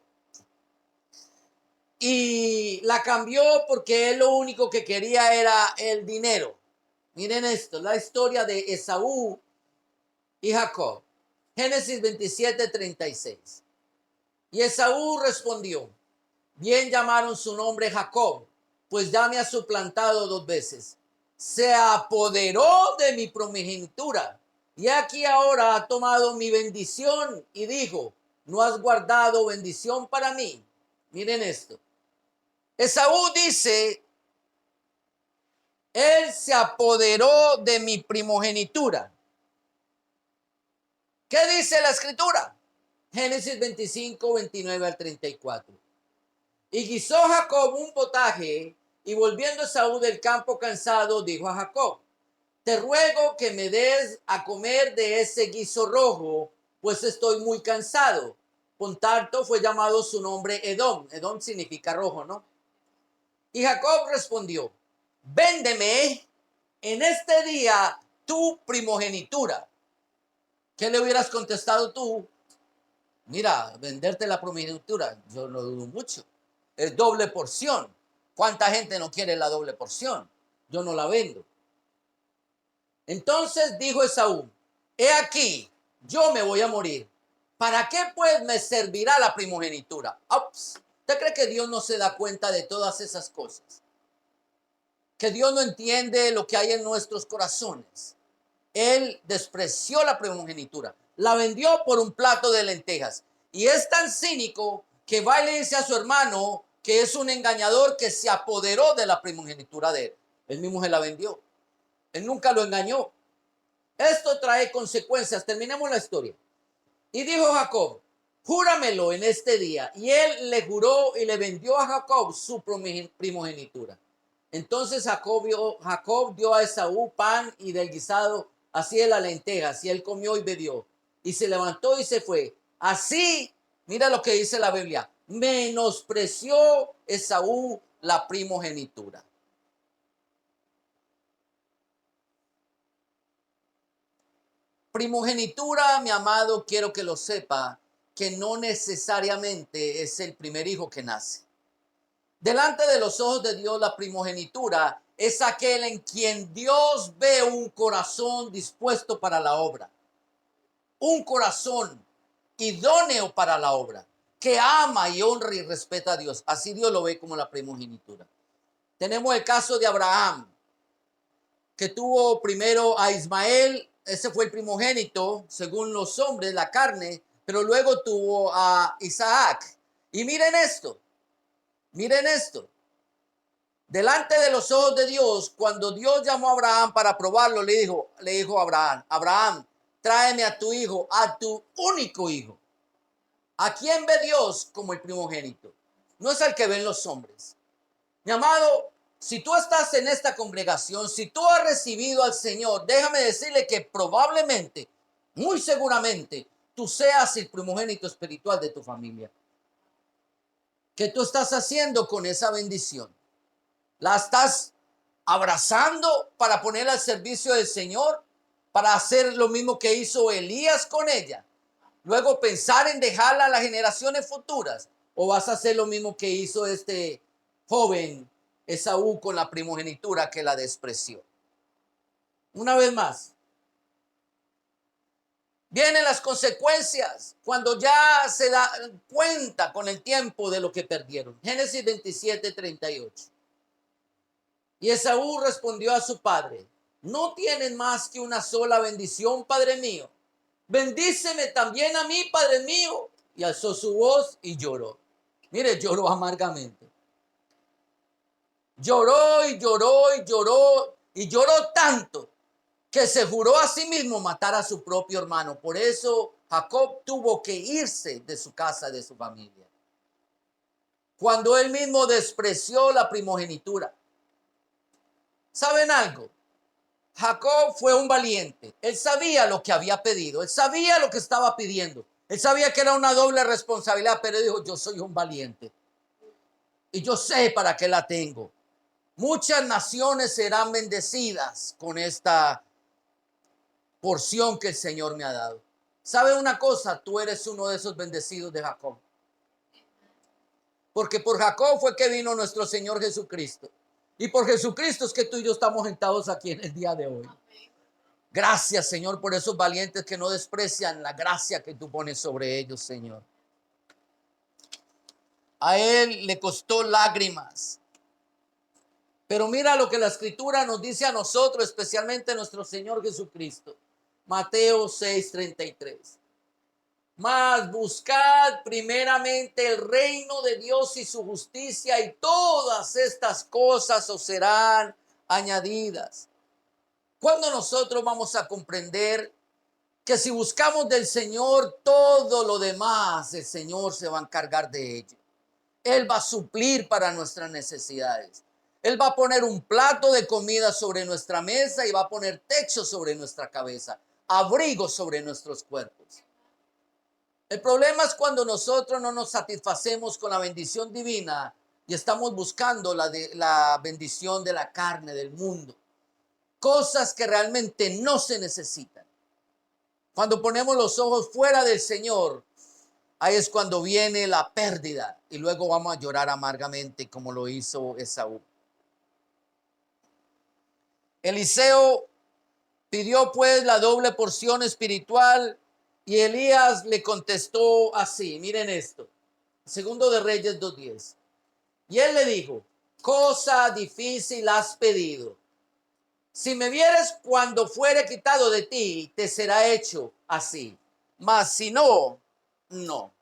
Y la cambió porque él lo único que quería era el dinero. Miren esto, la historia de Esaú y Jacob. Génesis 27:36. Y Esaú respondió, bien llamaron su nombre Jacob, pues ya me ha suplantado 2 veces. Se apoderó de mi primogenitura. Y aquí ahora ha tomado mi bendición y dijo, no has guardado bendición para mí. Miren esto. Esaú dice, él se apoderó de mi primogenitura. ¿Qué dice la escritura? Génesis 25:29 al 34. Y guisó Jacob un potaje, y volviendo Esaú del campo cansado, dijo a Jacob, te ruego que me des a comer de ese guiso rojo, pues estoy muy cansado. Por tanto fue llamado su nombre Edom. Edom significa rojo, ¿no? Y Jacob respondió, véndeme en este día tu primogenitura. ¿Qué le hubieras contestado tú? Mira, venderte la primogenitura, yo lo dudo mucho. Es doble porción. ¿Cuánta gente no quiere la doble porción? Yo no la vendo. Entonces dijo Esaú, he aquí, yo me voy a morir. ¿Para qué pues me servirá la primogenitura? Ups. ¿Usted cree que Dios no se da cuenta de todas esas cosas? Que Dios no entiende lo que hay en nuestros corazones. Él despreció la primogenitura, la vendió por un plato de lentejas. Y es tan cínico que va y le dice a su hermano que es un engañador que se apoderó de la primogenitura de él. Él mismo se la vendió. Él nunca lo engañó. Esto trae consecuencias. Terminemos la historia. Y dijo Jacob, júramelo en este día. Y él le juró y le vendió a Jacob su primogenitura. Entonces Jacob dio a Esaú pan y del guisado, así de las lentejas, y él comió y bebió. Y se levantó y se fue. Así, mira lo que dice la Biblia, menospreció Esaú la primogenitura. Primogenitura, mi amado, quiero que lo sepa, que no necesariamente es el primer hijo que nace. Delante de los ojos de Dios, la primogenitura es aquel en quien Dios ve un corazón dispuesto para la obra. Un corazón idóneo para la obra, que ama y honra y respeta a Dios. Así Dios lo ve como la primogenitura. Tenemos el caso de Abraham, que tuvo primero a Ismael. Ese fue el primogénito, según los hombres, la carne, pero luego tuvo a Isaac. Y miren esto. Delante de los ojos de Dios, cuando Dios llamó a Abraham para probarlo, le dijo a Abraham, Abraham, tráeme a tu hijo, a tu único hijo. ¿A quién ve Dios como el primogénito? No es al que ven los hombres. Mi amado, si tú estás en esta congregación, si tú has recibido al Señor, déjame decirle que probablemente, muy seguramente, tú seas el primogénito espiritual de tu familia. ¿Qué tú estás haciendo con esa bendición? ¿La estás abrazando para ponerla al servicio del Señor? ¿Para hacer lo mismo que hizo Elías con ella? Luego pensar en dejarla a las generaciones futuras. ¿O vas a hacer lo mismo que hizo este joven Esaú con la primogenitura que la despreció? Una vez más, vienen las consecuencias cuando ya se da cuenta con el tiempo de lo que perdieron. Génesis 27:38. Y Esaú respondió a su padre, ¿no tienen más que una sola bendición, padre mío? Bendíceme también a mí, padre mío. Y alzó su voz y lloró. Mire, lloró amargamente. Lloró y lloró y lloró y lloró tanto que se juró a sí mismo matar a su propio hermano. Por eso Jacob tuvo que irse de su casa, de su familia. Cuando él mismo despreció la primogenitura. ¿Saben algo? Jacob fue un valiente. Él sabía lo que había pedido. Él sabía lo que estaba pidiendo. Él sabía que era una doble responsabilidad, pero dijo, yo soy un valiente. Y yo sé para qué la tengo. Muchas naciones serán bendecidas con esta porción que el Señor me ha dado. ¿Sabe una cosa? Tú eres uno de esos bendecidos de Jacob. Porque por Jacob fue que vino nuestro Señor Jesucristo. Y por Jesucristo es que tú y yo estamos sentados aquí en el día de hoy. Gracias, Señor, por esos valientes que no desprecian la gracia que tú pones sobre ellos, Señor. A él le costó lágrimas. Pero mira lo que la Escritura nos dice a nosotros, especialmente nuestro Señor Jesucristo. Mateo 6:33. Mas buscad primeramente el reino de Dios y su justicia, y todas estas cosas os serán añadidas. ¿Cuándo nosotros vamos a comprender que si buscamos del Señor todo lo demás, el Señor se va a encargar de ello? Él va a suplir para nuestras necesidades. Él va a poner un plato de comida sobre nuestra mesa y va a poner techo sobre nuestra cabeza, abrigo sobre nuestros cuerpos. El problema es cuando nosotros no nos satisfacemos con la bendición divina y estamos buscando la bendición de la carne, del mundo. Cosas que realmente no se necesitan. Cuando ponemos los ojos fuera del Señor, ahí es cuando viene la pérdida y luego vamos a llorar amargamente como lo hizo Esaú. Eliseo pidió pues la doble porción espiritual Y Elías le contestó así, miren esto, Segundo de Reyes 2:10. Y él le dijo, cosa difícil has pedido. Si me vieres cuando fuere quitado de ti, te será hecho así. Mas si no, no.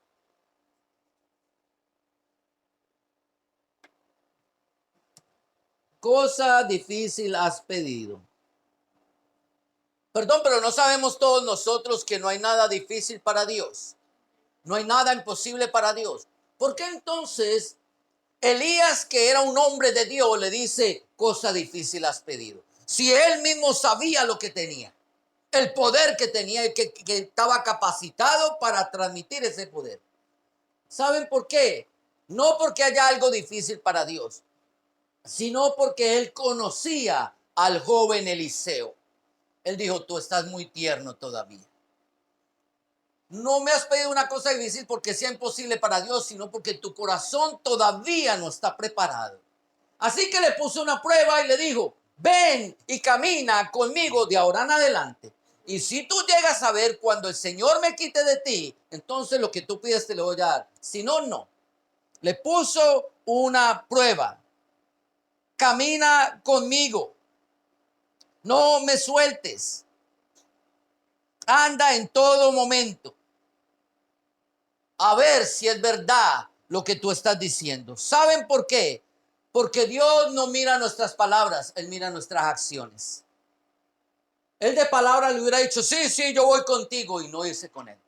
Cosa difícil has pedido. Perdón, pero no sabemos todos nosotros que no hay nada difícil para Dios. No hay nada imposible para Dios. ¿Por qué entonces Elías, que era un hombre de Dios, le dice, cosa difícil has pedido? Si él mismo sabía lo que tenía, el poder que tenía y que estaba capacitado para transmitir ese poder. ¿Saben por qué? No porque haya algo difícil para Dios, sino porque él conocía al joven Eliseo. Él dijo, tú estás muy tierno todavía. No me has pedido una cosa difícil porque sea imposible para Dios, sino porque tu corazón todavía no está preparado. Así que le puso una prueba y le dijo, ven y camina conmigo de ahora en adelante. Y si tú llegas a ver cuando el Señor me quite de ti, entonces lo que tú pides te lo voy a dar. Si no, no. Le puso una prueba. Camina conmigo. No me sueltes. Anda en todo momento. A ver si es verdad lo que tú estás diciendo. ¿Saben por qué? Porque Dios no mira nuestras palabras, Él mira nuestras acciones. Él de palabra le hubiera dicho, sí, sí, yo voy contigo, y no irse con él.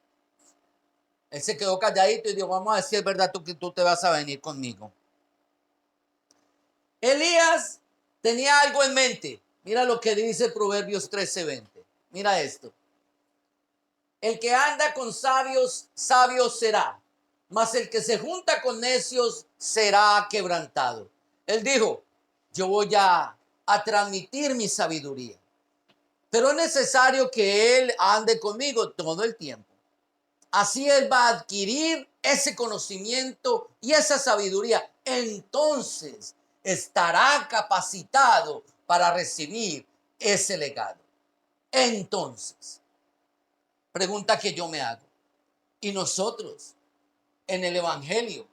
Él se quedó calladito y dijo, vamos a ver si es verdad que tú te vas a venir conmigo. Elías tenía algo en mente. Mira lo que dice Proverbios 13:20. Mira esto. El que anda con sabios, sabio será, mas el que se junta con necios será quebrantado. Él dijo, yo voy a transmitir mi sabiduría, pero es necesario que él ande conmigo todo el tiempo. Así él va a adquirir ese conocimiento y esa sabiduría. Entonces estará capacitado para recibir ese legado. Entonces, pregunta que yo me hago. ¿Y nosotros en el Evangelio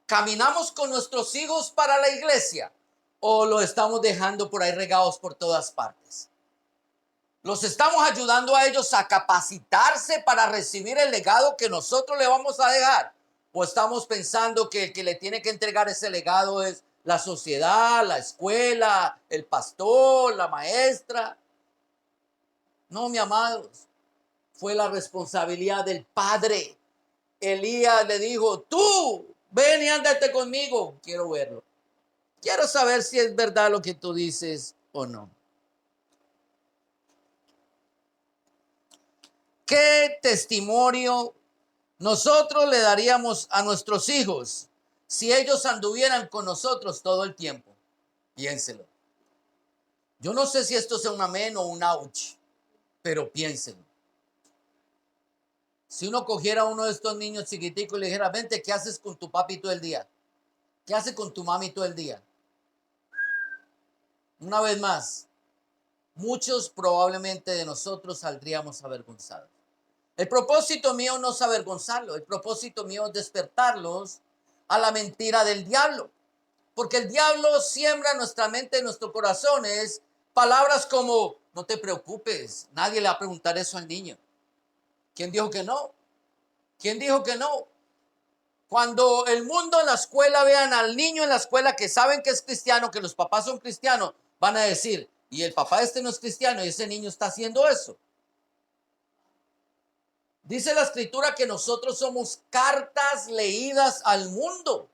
caminamos con nuestros hijos para la iglesia o lo estamos dejando por ahí regados por todas partes? ¿Los estamos ayudando a ellos a capacitarse para recibir el legado que nosotros le vamos a dejar? ¿O estamos pensando que el que le tiene que entregar ese legado es la sociedad, la escuela, el pastor, la maestra? No, mi amados, fue la responsabilidad del padre. Elías le dijo, tú, ven y ándate conmigo. Quiero verlo. Quiero saber si es verdad lo que tú dices o no. ¿Qué testimonio nosotros le daríamos a nuestros hijos si ellos anduvieran con nosotros todo el tiempo? Piénselo. Yo no sé si esto sea un amén o un ouch, pero piénselo. Si uno cogiera a uno de estos niños chiquiticos y le dijera, vente, ¿qué haces con tu papi todo el día? ¿Qué haces con tu mami todo el día? Una vez más, muchos probablemente de nosotros saldríamos avergonzados. El propósito mío no es avergonzarlo, el propósito mío es despertarlos a la mentira del diablo. Porque el diablo siembra en nuestra mente, en nuestros corazones, palabras como, no te preocupes, nadie le va a preguntar eso al niño. ¿Quién dijo que no? ¿Quién dijo que no? Cuando el mundo en la escuela vean al niño en la escuela que saben que es cristiano, que los papás son cristianos, van a decir, y el papá este no es cristiano y ese niño está haciendo eso. Dice la escritura que nosotros somos cartas leídas al mundo.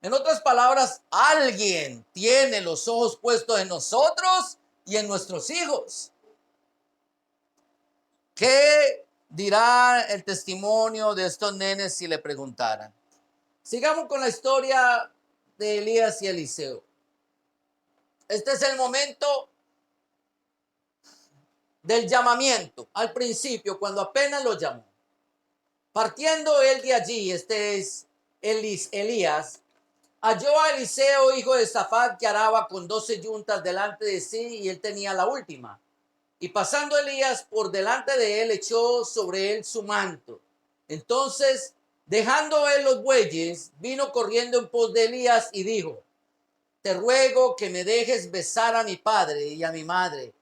En otras palabras, alguien tiene los ojos puestos en nosotros y en nuestros hijos. ¿Qué dirá el testimonio de estos nenes si le preguntaran? Sigamos con la historia de Elías y Eliseo. Este es el momento del llamamiento. Al principio, cuando apenas lo llamó. Partiendo él de allí, este es Elías, halló a Eliseo, hijo de Safat, que araba con 12 yuntas delante de sí, y él tenía la última. Y pasando Elías por delante de él, echó sobre él su manto. Entonces, dejando él los bueyes, vino corriendo en pos de Elías y dijo: te ruego que me dejes besar a mi padre y a mi madre,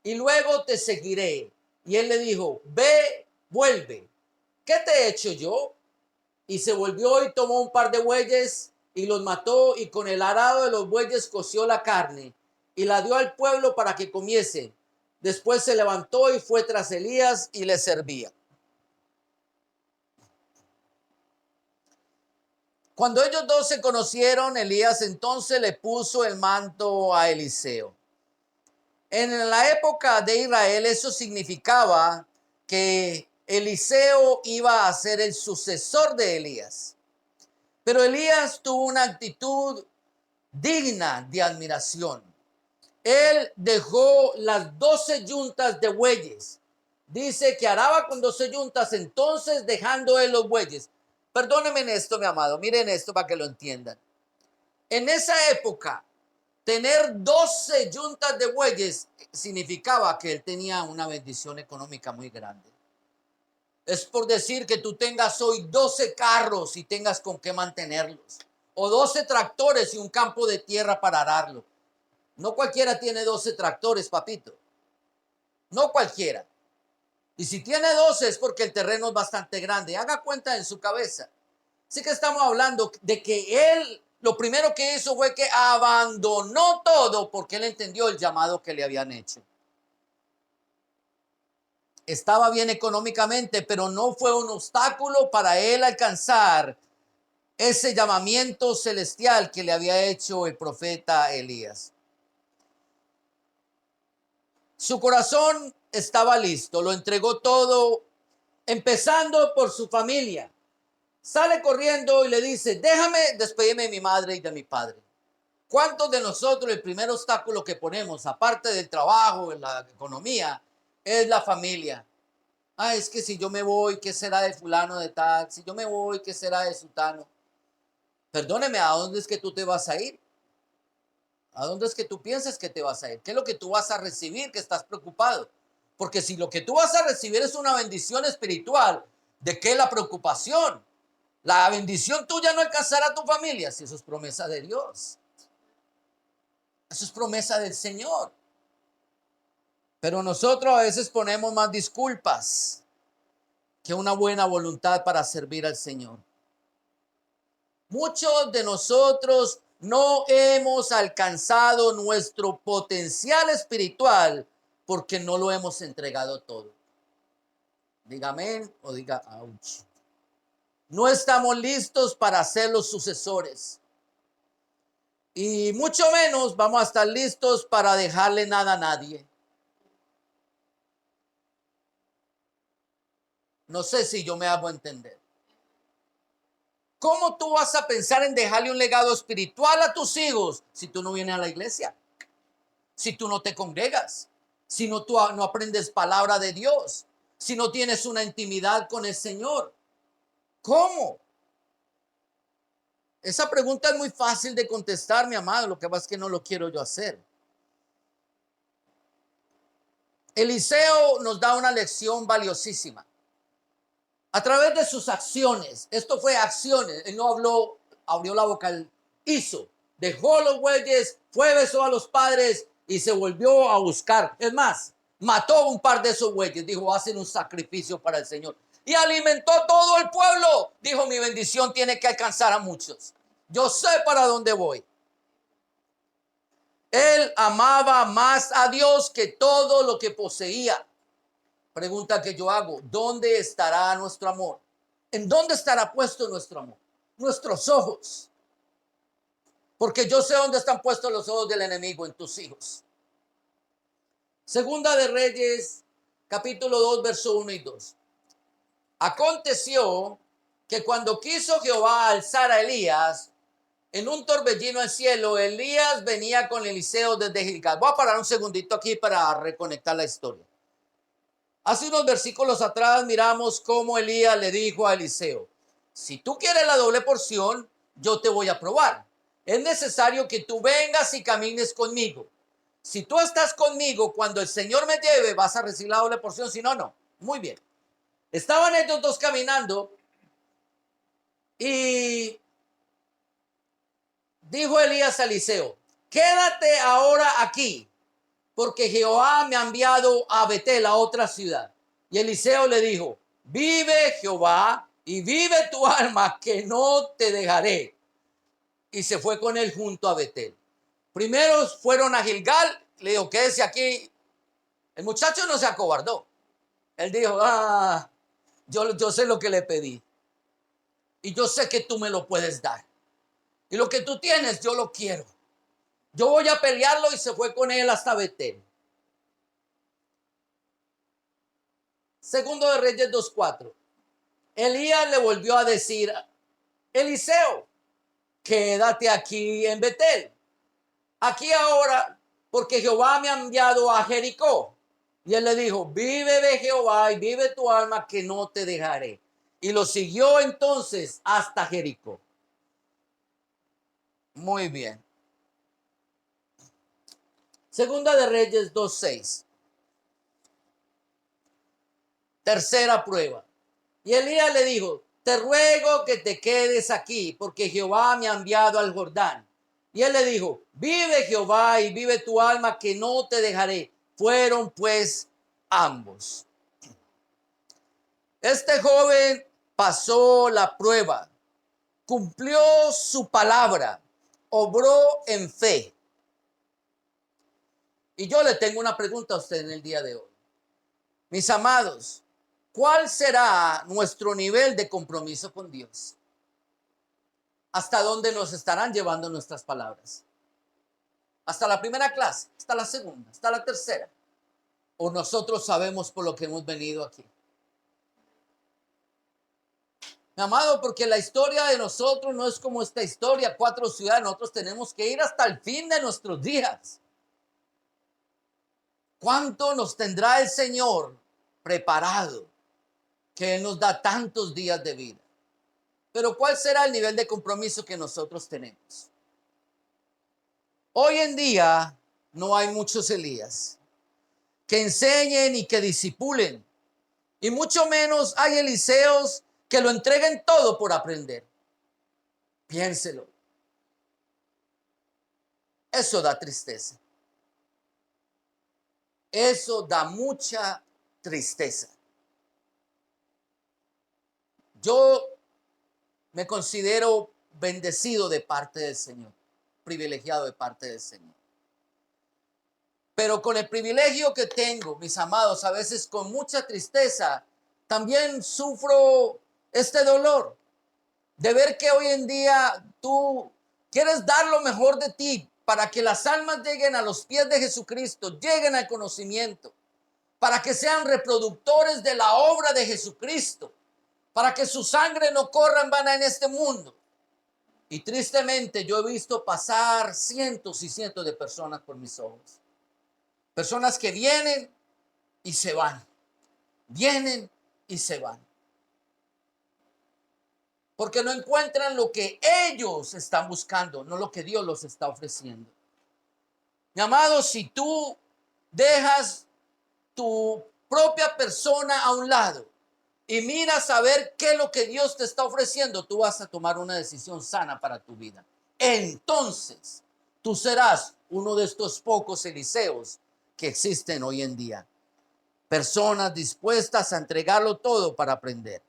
y luego te seguiré. Y él le dijo: ve, vuelve. ¿Qué te he hecho yo? Y se volvió y tomó un par de bueyes y los mató, y con el arado de los bueyes coció la carne y la dio al pueblo para que comiese. Después se levantó y fue tras Elías y le servía. Cuando ellos dos se conocieron, Elías entonces le puso el manto a Eliseo. En la época de Israel eso significaba que Eliseo iba a ser el sucesor de Elías. Pero Elías tuvo una actitud digna de admiración. Él dejó las 12 yuntas de bueyes. Dice que araba con 12 yuntas, entonces dejando él los bueyes. Perdónenme en esto, mi amado, miren esto para que lo entiendan. En esa época, tener 12 yuntas de bueyes significaba que él tenía una bendición económica muy grande. Es por decir que tú tengas hoy 12 carros y tengas con qué mantenerlos, o 12 tractores y un campo de tierra para ararlo. No cualquiera tiene 12 tractores, papito. No cualquiera. Y si tiene 12 es porque el terreno es bastante grande. Haga cuenta en su cabeza. Así que estamos hablando de que él, lo primero que hizo fue que abandonó todo porque él entendió el llamado que le habían hecho. Estaba bien económicamente, pero no fue un obstáculo para él alcanzar ese llamamiento celestial que le había hecho el profeta Elías. Su corazón estaba listo, lo entregó todo, empezando por su familia. Sale corriendo y le dice: déjame despedirme de mi madre y de mi padre. ¿Cuántos de nosotros el primer obstáculo que ponemos, aparte del trabajo, en la economía, es la familia? Ah, es que si yo me voy, ¿qué será de fulano de tal? Si yo me voy, ¿qué será de sutano? Perdóneme, ¿a dónde es que tú te vas a ir? ¿A dónde es que tú piensas que te vas a ir? ¿Qué es lo que tú vas a recibir que estás preocupado? Porque si lo que tú vas a recibir es una bendición espiritual, ¿de qué la preocupación? La bendición tuya no alcanzará a tu familia, si eso es promesa de Dios. Eso es promesa del Señor. Pero nosotros a veces ponemos más disculpas que una buena voluntad para servir al Señor. Muchos de nosotros no hemos alcanzado nuestro potencial espiritual porque no lo hemos entregado todo. Diga amén o diga ouch. No estamos listos para ser los sucesores. Y mucho menos vamos a estar listos para dejarle nada a nadie. No sé si yo me hago entender. ¿Cómo tú vas a pensar en dejarle un legado espiritual a tus hijos si tú no vienes a la iglesia? Si tú no te congregas, si no tú no aprendes palabra de Dios, si no tienes una intimidad con el Señor. ¿Cómo? Esa pregunta es muy fácil de contestar, mi amado. Lo que pasa es que no lo quiero yo hacer. Eliseo nos da una lección valiosísima. A través de sus acciones, esto fue acciones, él no habló, abrió la boca, él hizo, dejó los bueyes, fue, besó a los padres y se volvió a buscar. Es más, mató un par de esos bueyes, dijo: hacen un sacrificio para el Señor. Y alimentó todo el pueblo. Dijo: mi bendición tiene que alcanzar a muchos. Yo sé para dónde voy. Él amaba más a Dios que todo lo que poseía. Pregunta que yo hago: ¿dónde estará nuestro amor? ¿En dónde estará puesto nuestro amor? Nuestros ojos. Porque yo sé dónde están puestos los ojos del enemigo: en tus hijos. Segunda de Reyes, capítulo 2, verso 1 y 2. Aconteció que cuando quiso Jehová alzar a Elías en un torbellino al cielo, Elías venía con Eliseo desde Gilgal. Voy a parar un segundito aquí para reconectar la historia. Hace unos versículos atrás miramos cómo Elías le dijo a Eliseo: si tú quieres la doble porción, yo te voy a probar. Es necesario que tú vengas y camines conmigo. Si tú estás conmigo, cuando el Señor me lleve, vas a recibir la doble porción, si no, no. Muy bien. Estaban ellos dos caminando y dijo Elías a Eliseo, quédate ahora aquí, porque Jehová me ha enviado a Betel, a otra ciudad. Y Eliseo le dijo, vive Jehová y vive tu alma, que no te dejaré. Y se fue con él junto a Betel. Primero fueron a Gilgal, le dijo, quédese aquí. El muchacho no se acobardó. Él dijo, yo sé lo que le pedí. Y yo sé que tú me lo puedes dar. Y lo que tú tienes, yo lo quiero. Yo voy a pelearlo, y se fue con él hasta Betel. Segundo de Reyes 2:4. Elías le volvió a decir, Eliseo, quédate aquí en Betel. Aquí ahora, porque Jehová me ha enviado a Jericó. Y él le dijo, vive de Jehová y vive tu alma, que no te dejaré. Y lo siguió entonces hasta Jericó. Muy bien. Segunda de Reyes 2:6. Tercera prueba. Y Elías le dijo, te ruego que te quedes aquí, porque Jehová me ha enviado al Jordán. Y él le dijo, vive Jehová y vive tu alma, que no te dejaré. Fueron pues ambos. Este joven pasó la prueba, cumplió su palabra, obró en fe. Y yo le tengo una pregunta a usted en el día de hoy. Mis amados, ¿cuál será nuestro nivel de compromiso con Dios? ¿Hasta dónde nos estarán llevando nuestras palabras? ¿Hasta la primera clase? ¿Hasta la segunda? ¿Hasta la tercera? ¿O nosotros sabemos por lo que hemos venido aquí? Mi amado, porque la historia de nosotros no es como esta historia, 4 ciudades. Nosotros tenemos que ir hasta el fin de nuestros días. ¿Cuánto nos tendrá el Señor preparado, que Él nos da tantos días de vida? Pero ¿cuál será el nivel de compromiso que nosotros tenemos? Hoy en día no hay muchos Elías que enseñen y que disipulen, y mucho menos hay Eliseos que lo entreguen todo por aprender. Piénselo. Eso da tristeza. Eso da mucha tristeza. Yo me considero bendecido de parte del Señor, privilegiado de parte del Señor. Pero con el privilegio que tengo, mis amados, a veces con mucha tristeza, también sufro este dolor de ver que hoy en día tú quieres dar lo mejor de ti para que las almas lleguen a los pies de Jesucristo, lleguen al conocimiento, para que sean reproductores de la obra de Jesucristo, para que su sangre no corra en vano en este mundo. Y tristemente yo he visto pasar cientos y cientos de personas por mis ojos. Personas que vienen y se van. Vienen y se van. Porque no encuentran lo que ellos están buscando, no lo que Dios los está ofreciendo. Mi amado, si tú dejas tu propia persona a un lado y miras a ver qué es lo que Dios te está ofreciendo, tú vas a tomar una decisión sana para tu vida. Entonces, tú serás uno de estos pocos Eliseos que existen hoy en día. Personas dispuestas a entregarlo todo para aprender.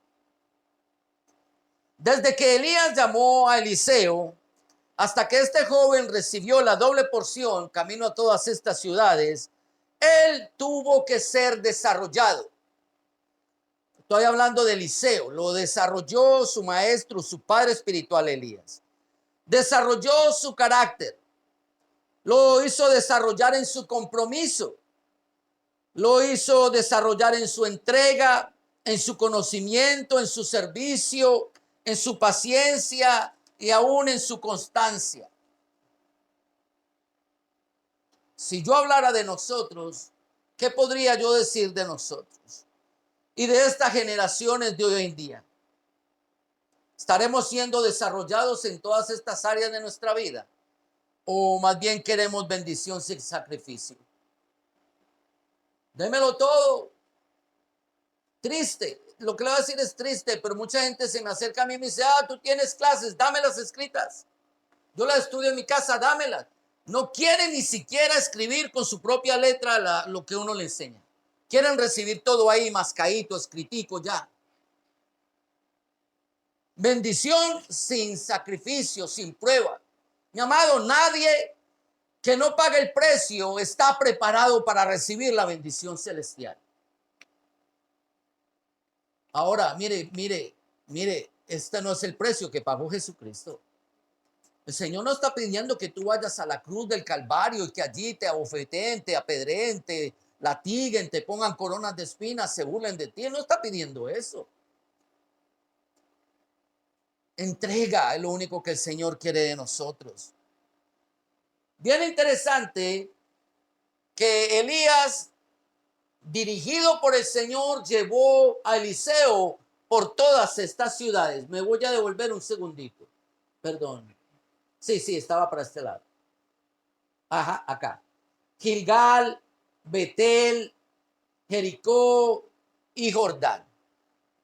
Desde que Elías llamó a Eliseo hasta que este joven recibió la doble porción camino a todas estas ciudades, él tuvo que ser desarrollado. Estoy hablando de Eliseo. Lo desarrolló su maestro, su padre espiritual Elías. Desarrolló su carácter. Lo hizo desarrollar en su compromiso. Lo hizo desarrollar en su entrega, en su conocimiento, en su servicio, en su paciencia y aún en su constancia. Si yo hablara de nosotros, ¿qué podría yo decir de nosotros y de estas generaciones de hoy en día? ¿Estaremos siendo desarrollados en todas estas áreas de nuestra vida? ¿O más bien queremos bendición sin sacrificio? Démelo todo. Triste. Lo que le voy a decir es triste, pero mucha gente se me acerca a mí y me dice, tú tienes clases, dámelas escritas. Yo las estudio en mi casa, dámelas. No quieren ni siquiera escribir con su propia letra lo que uno le enseña. Quieren recibir todo ahí mascadito, escritico ya. Bendición sin sacrificio, sin prueba. Mi amado, nadie que no pague el precio está preparado para recibir la bendición celestial. Ahora, mire, este no es el precio que pagó Jesucristo. El Señor no está pidiendo que tú vayas a la cruz del Calvario y que allí te abofeteen, te apedreen, te latiguen, te pongan coronas de espinas, se burlen de ti. Él no está pidiendo eso. Entrega es lo único que el Señor quiere de nosotros. Bien interesante que Elías, dirigido por el Señor, llevó a Eliseo por todas estas ciudades. Me voy a devolver un segundito. Perdón. Sí, estaba para este lado. Ajá, acá. Gilgal, Betel, Jericó y Jordán.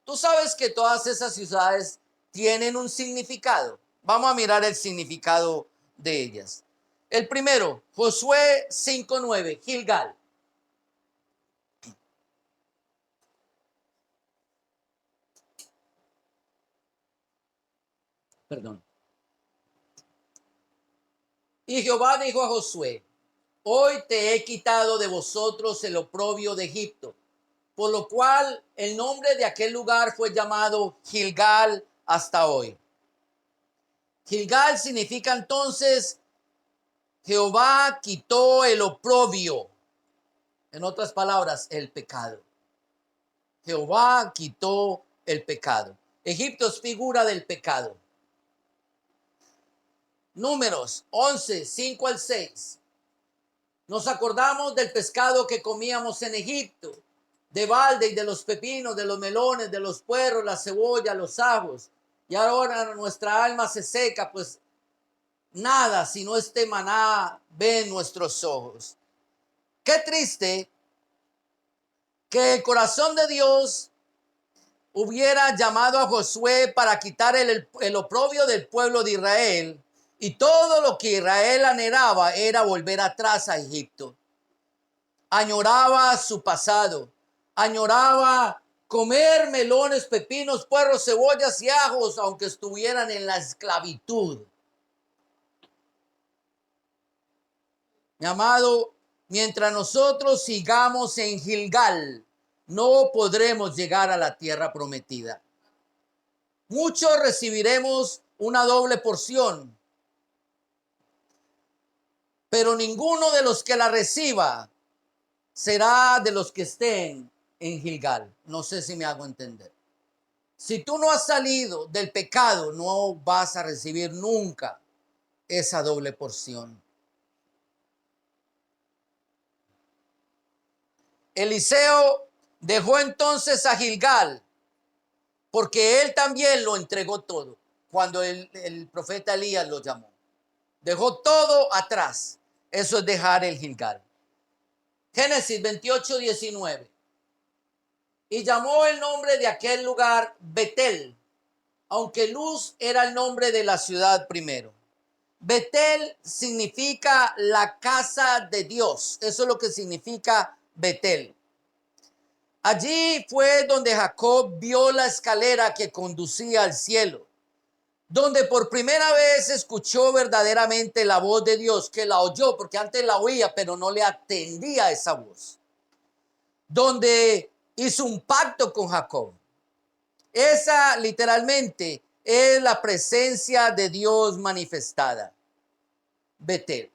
Tú sabes que todas esas ciudades tienen un significado. Vamos a mirar el significado de ellas. El primero, Josué 5:9, Gilgal. Perdón. Y Jehová dijo a Josué, hoy te he quitado de vosotros el oprobio de Egipto, por lo cual el nombre de aquel lugar fue llamado Gilgal hasta hoy. Gilgal significa entonces Jehová quitó el oprobio. En otras palabras, el pecado. Jehová quitó el pecado. Egipto es figura del pecado. Números 11, 5 al 6. Nos acordamos del pescado que comíamos en Egipto, de balde y de los pepinos, de los melones, de los puerros, la cebolla, los ajos. Y ahora nuestra alma se seca, pues nada sino este maná ven nuestros ojos. Qué triste que el corazón de Dios hubiera llamado a Josué para quitar el oprobio del pueblo de Israel, y todo lo que Israel anhelaba era volver atrás a Egipto. Añoraba su pasado, añoraba comer melones, pepinos, puerros, cebollas y ajos, aunque estuvieran en la esclavitud. Mi amado, mientras nosotros sigamos en Gilgal, no podremos llegar a la tierra prometida. Muchos recibiremos una doble porción, pero ninguno de los que la reciba será de los que estén en Gilgal. No sé si me hago entender. Si tú no has salido del pecado, no vas a recibir nunca esa doble porción. Eliseo dejó entonces a Gilgal porque él también lo entregó todo cuando el profeta Elías lo llamó. Dejó todo atrás. Eso es dejar el Gilgal. Génesis 28, 19. Y llamó el nombre de aquel lugar Betel, aunque Luz era el nombre de la ciudad primero. Betel significa la casa de Dios. Eso es lo que significa Betel. Allí fue donde Jacob vio la escalera que conducía al cielo, donde por primera vez escuchó verdaderamente la voz de Dios, que la oyó, porque antes la oía, pero no le atendía a esa voz. Donde hizo un pacto con Jacob. Esa literalmente es la presencia de Dios manifestada. Betel.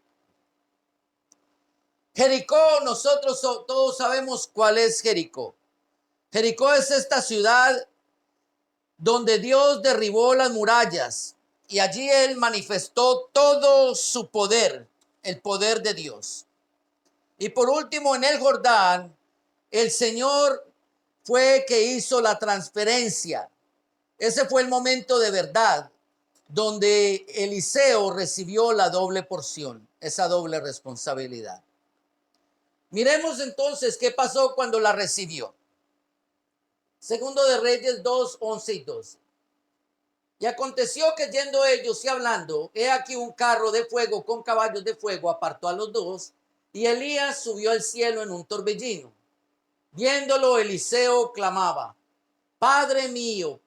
Jericó, nosotros todos sabemos cuál es Jericó. Jericó es esta ciudad donde Dios derribó las murallas y allí Él manifestó todo su poder, el poder de Dios. Y por último, en el Jordán, el Señor fue que hizo la transferencia. Ese fue el momento de verdad, donde Eliseo recibió la doble porción, esa doble responsabilidad. Miremos entonces qué pasó cuando la recibió. Segundo de Reyes 2, 11 y 12. Y aconteció que yendo ellos y hablando, he aquí un carro de fuego con caballos de fuego apartó a los dos, y Elías subió al cielo en un torbellino. Viéndolo, Eliseo clamaba: Padre mío,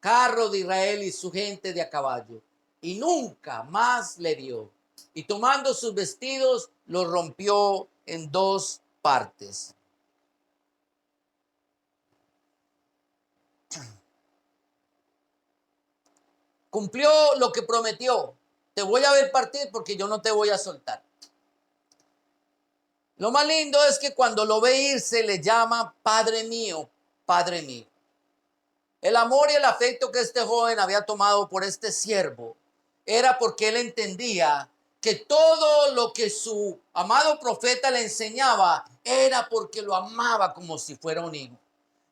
carro de Israel y su gente de a caballo. Y nunca más le vio. Y tomando sus vestidos, los rompió en dos partes. Cumplió lo que prometió. Te voy a ver partir porque yo no te voy a soltar. Lo más lindo es que cuando lo ve irse le llama Padre mío, Padre mío. El amor y el afecto que este joven había tomado por este siervo era porque él entendía que todo lo que su amado profeta le enseñaba era porque lo amaba como si fuera un hijo.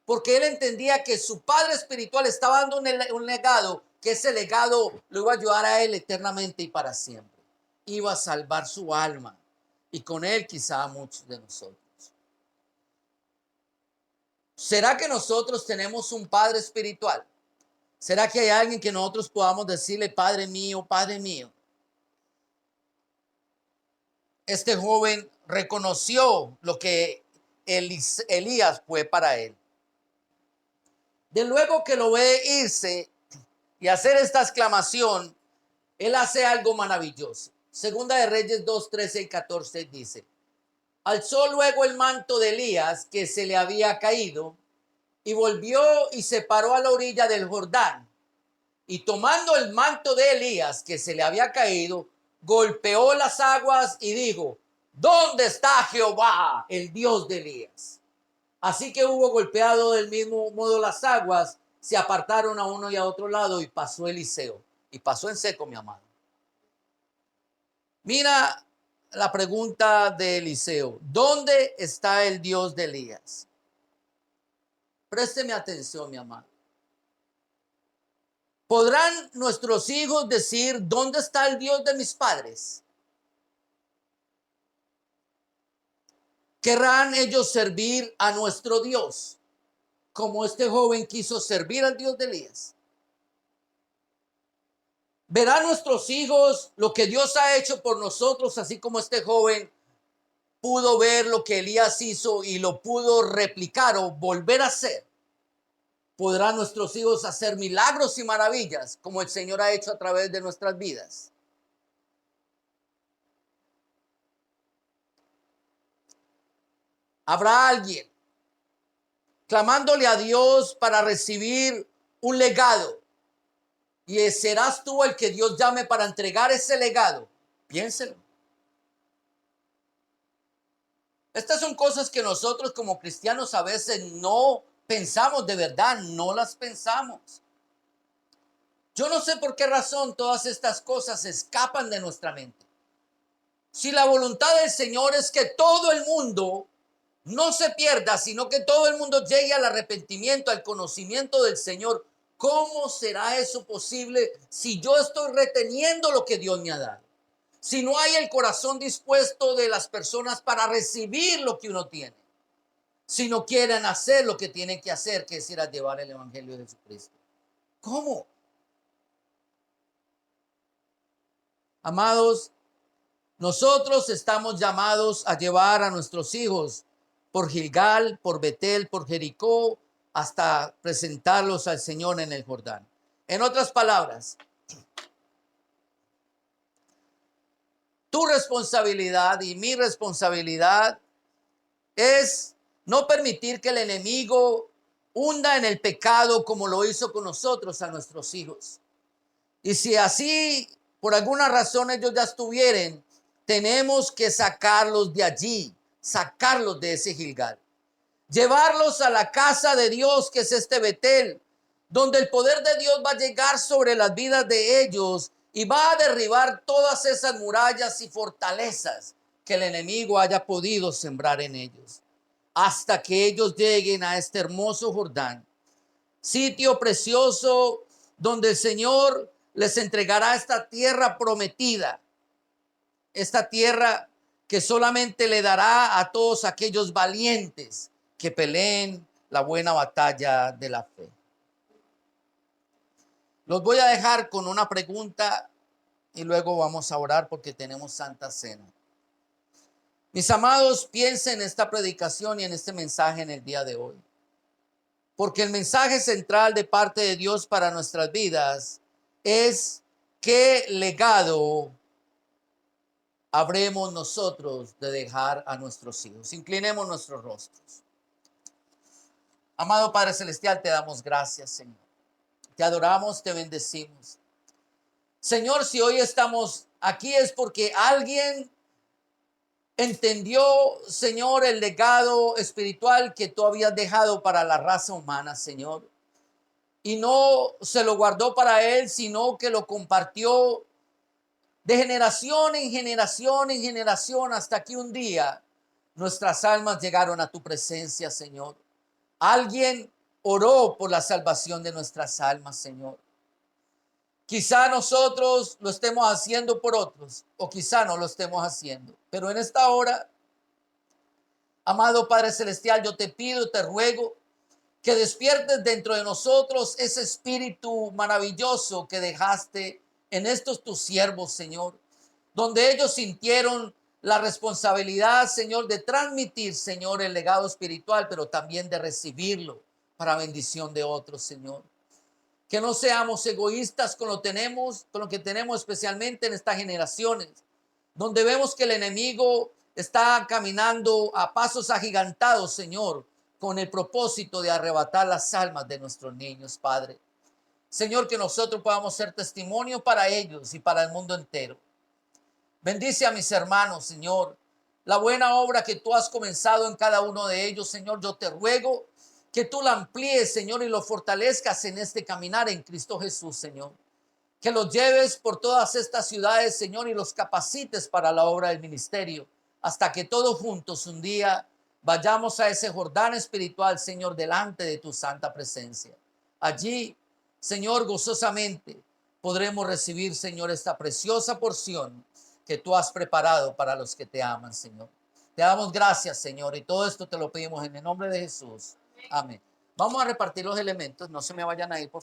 Porque él entendía que su padre espiritual estaba dando un legado, que ese legado lo iba a ayudar a él eternamente y para siempre. Iba a salvar su alma y con él quizá a muchos de nosotros. ¿Será que nosotros tenemos un padre espiritual? ¿Será que hay alguien que nosotros podamos decirle, Padre mío, Padre mío? Este joven reconoció lo que Elías fue para él. De luego que lo ve irse y hacer esta exclamación, él hace algo maravilloso. Segunda de Reyes 2, 13 y 14 dice: alzó luego el manto de Elías que se le había caído y volvió y se paró a la orilla del Jordán. Y tomando el manto de Elías que se le había caído, golpeó las aguas y dijo: ¿dónde está Jehová, el Dios de Elías? Así que hubo golpeado del mismo modo las aguas, se apartaron a uno y a otro lado y pasó Eliseo. Y pasó en seco, mi amado. Mira la pregunta de Eliseo: ¿dónde está el Dios de Elías? Présteme atención, mi amado. ¿Podrán nuestros hijos decir: ¿dónde está el Dios de mis padres? ¿Querrán ellos servir a nuestro Dios como este joven quiso servir al Dios de Elías? ¿Verán nuestros hijos lo que Dios ha hecho por nosotros, así como este joven pudo ver lo que Elías hizo y lo pudo replicar o volver a hacer? ¿Podrán nuestros hijos hacer milagros y maravillas como el Señor ha hecho a través de nuestras vidas? ¿Habrá alguien clamándole a Dios para recibir un legado? Y serás tú el que Dios llame para entregar ese legado. Piénselo. Estas son cosas que nosotros como cristianos a veces no pensamos de verdad, no las pensamos. Yo no sé por qué razón todas estas cosas escapan de nuestra mente. Si la voluntad del Señor es que todo el mundo no se pierda, sino que todo el mundo llegue al arrepentimiento, al conocimiento del Señor, ¿cómo será eso posible si yo estoy reteniendo lo que Dios me ha dado? Si no hay el corazón dispuesto de las personas para recibir lo que uno tiene, si no quieren hacer lo que tienen que hacer, que es ir a llevar el evangelio de Jesucristo. ¿Cómo? Amados, nosotros estamos llamados a llevar a nuestros hijos por Gilgal, por Betel, por Jericó, hasta presentarlos al Señor en el Jordán. En otras palabras, tu responsabilidad y mi responsabilidad es no permitir que el enemigo hunda en el pecado como lo hizo con nosotros a nuestros hijos. Y si así, por alguna razón ellos ya estuvieran, tenemos que sacarlos de allí, sacarlos de ese Gilgal, llevarlos a la casa de Dios, que es este Betel, donde el poder de Dios va a llegar sobre las vidas de ellos y va a derribar todas esas murallas y fortalezas que el enemigo haya podido sembrar en ellos, hasta que ellos lleguen a este hermoso Jordán, sitio precioso donde el Señor les entregará esta tierra prometida, esta tierra que solamente le dará a todos aquellos valientes que peleen la buena batalla de la fe. Los voy a dejar con una pregunta y luego vamos a orar porque tenemos Santa Cena. Mis amados, piensen en esta predicación y en este mensaje en el día de hoy. Porque el mensaje central de parte de Dios para nuestras vidas es qué legado habremos nosotros de dejar a nuestros hijos. Inclinemos nuestros rostros. Amado Padre Celestial, te damos gracias, Señor. Te adoramos, te bendecimos. Señor, si hoy estamos aquí es porque alguien entendió, Señor, el legado espiritual que tú habías dejado para la raza humana, Señor. Y no se lo guardó para él, sino que lo compartió de generación en generación en generación hasta que un día nuestras almas llegaron a tu presencia, Señor. Alguien oró por la salvación de nuestras almas, Señor. Quizá nosotros lo estemos haciendo por otros o quizá no lo estemos haciendo. Pero en esta hora, amado Padre Celestial, yo te pido, te ruego que despiertes dentro de nosotros ese espíritu maravilloso que dejaste en estos tus siervos, Señor, donde ellos sintieron la responsabilidad, Señor, de transmitir, Señor, el legado espiritual, pero también de recibirlo para bendición de otros, Señor. Que no seamos egoístas con lo que tenemos especialmente en estas generaciones, donde vemos que el enemigo está caminando a pasos agigantados, Señor, con el propósito de arrebatar las almas de nuestros niños, Padre. Señor, que nosotros podamos ser testimonio para ellos y para el mundo entero. Bendice a mis hermanos, Señor. La buena obra que tú has comenzado en cada uno de ellos, Señor, yo te ruego que tú la amplíes, Señor, y lo fortalezcas en este caminar en Cristo Jesús, Señor. Que los lleves por todas estas ciudades, Señor, y los capacites para la obra del ministerio, hasta que todos juntos un día vayamos a ese Jordán espiritual, Señor, delante de tu santa presencia. Allí, Señor, gozosamente podremos recibir, Señor, esta preciosa porción que tú has preparado para los que te aman, Señor. Te damos gracias, Señor, y todo esto te lo pedimos en el nombre de Jesús. Amén. Vamos a repartir los elementos, no se me vayan a ir, por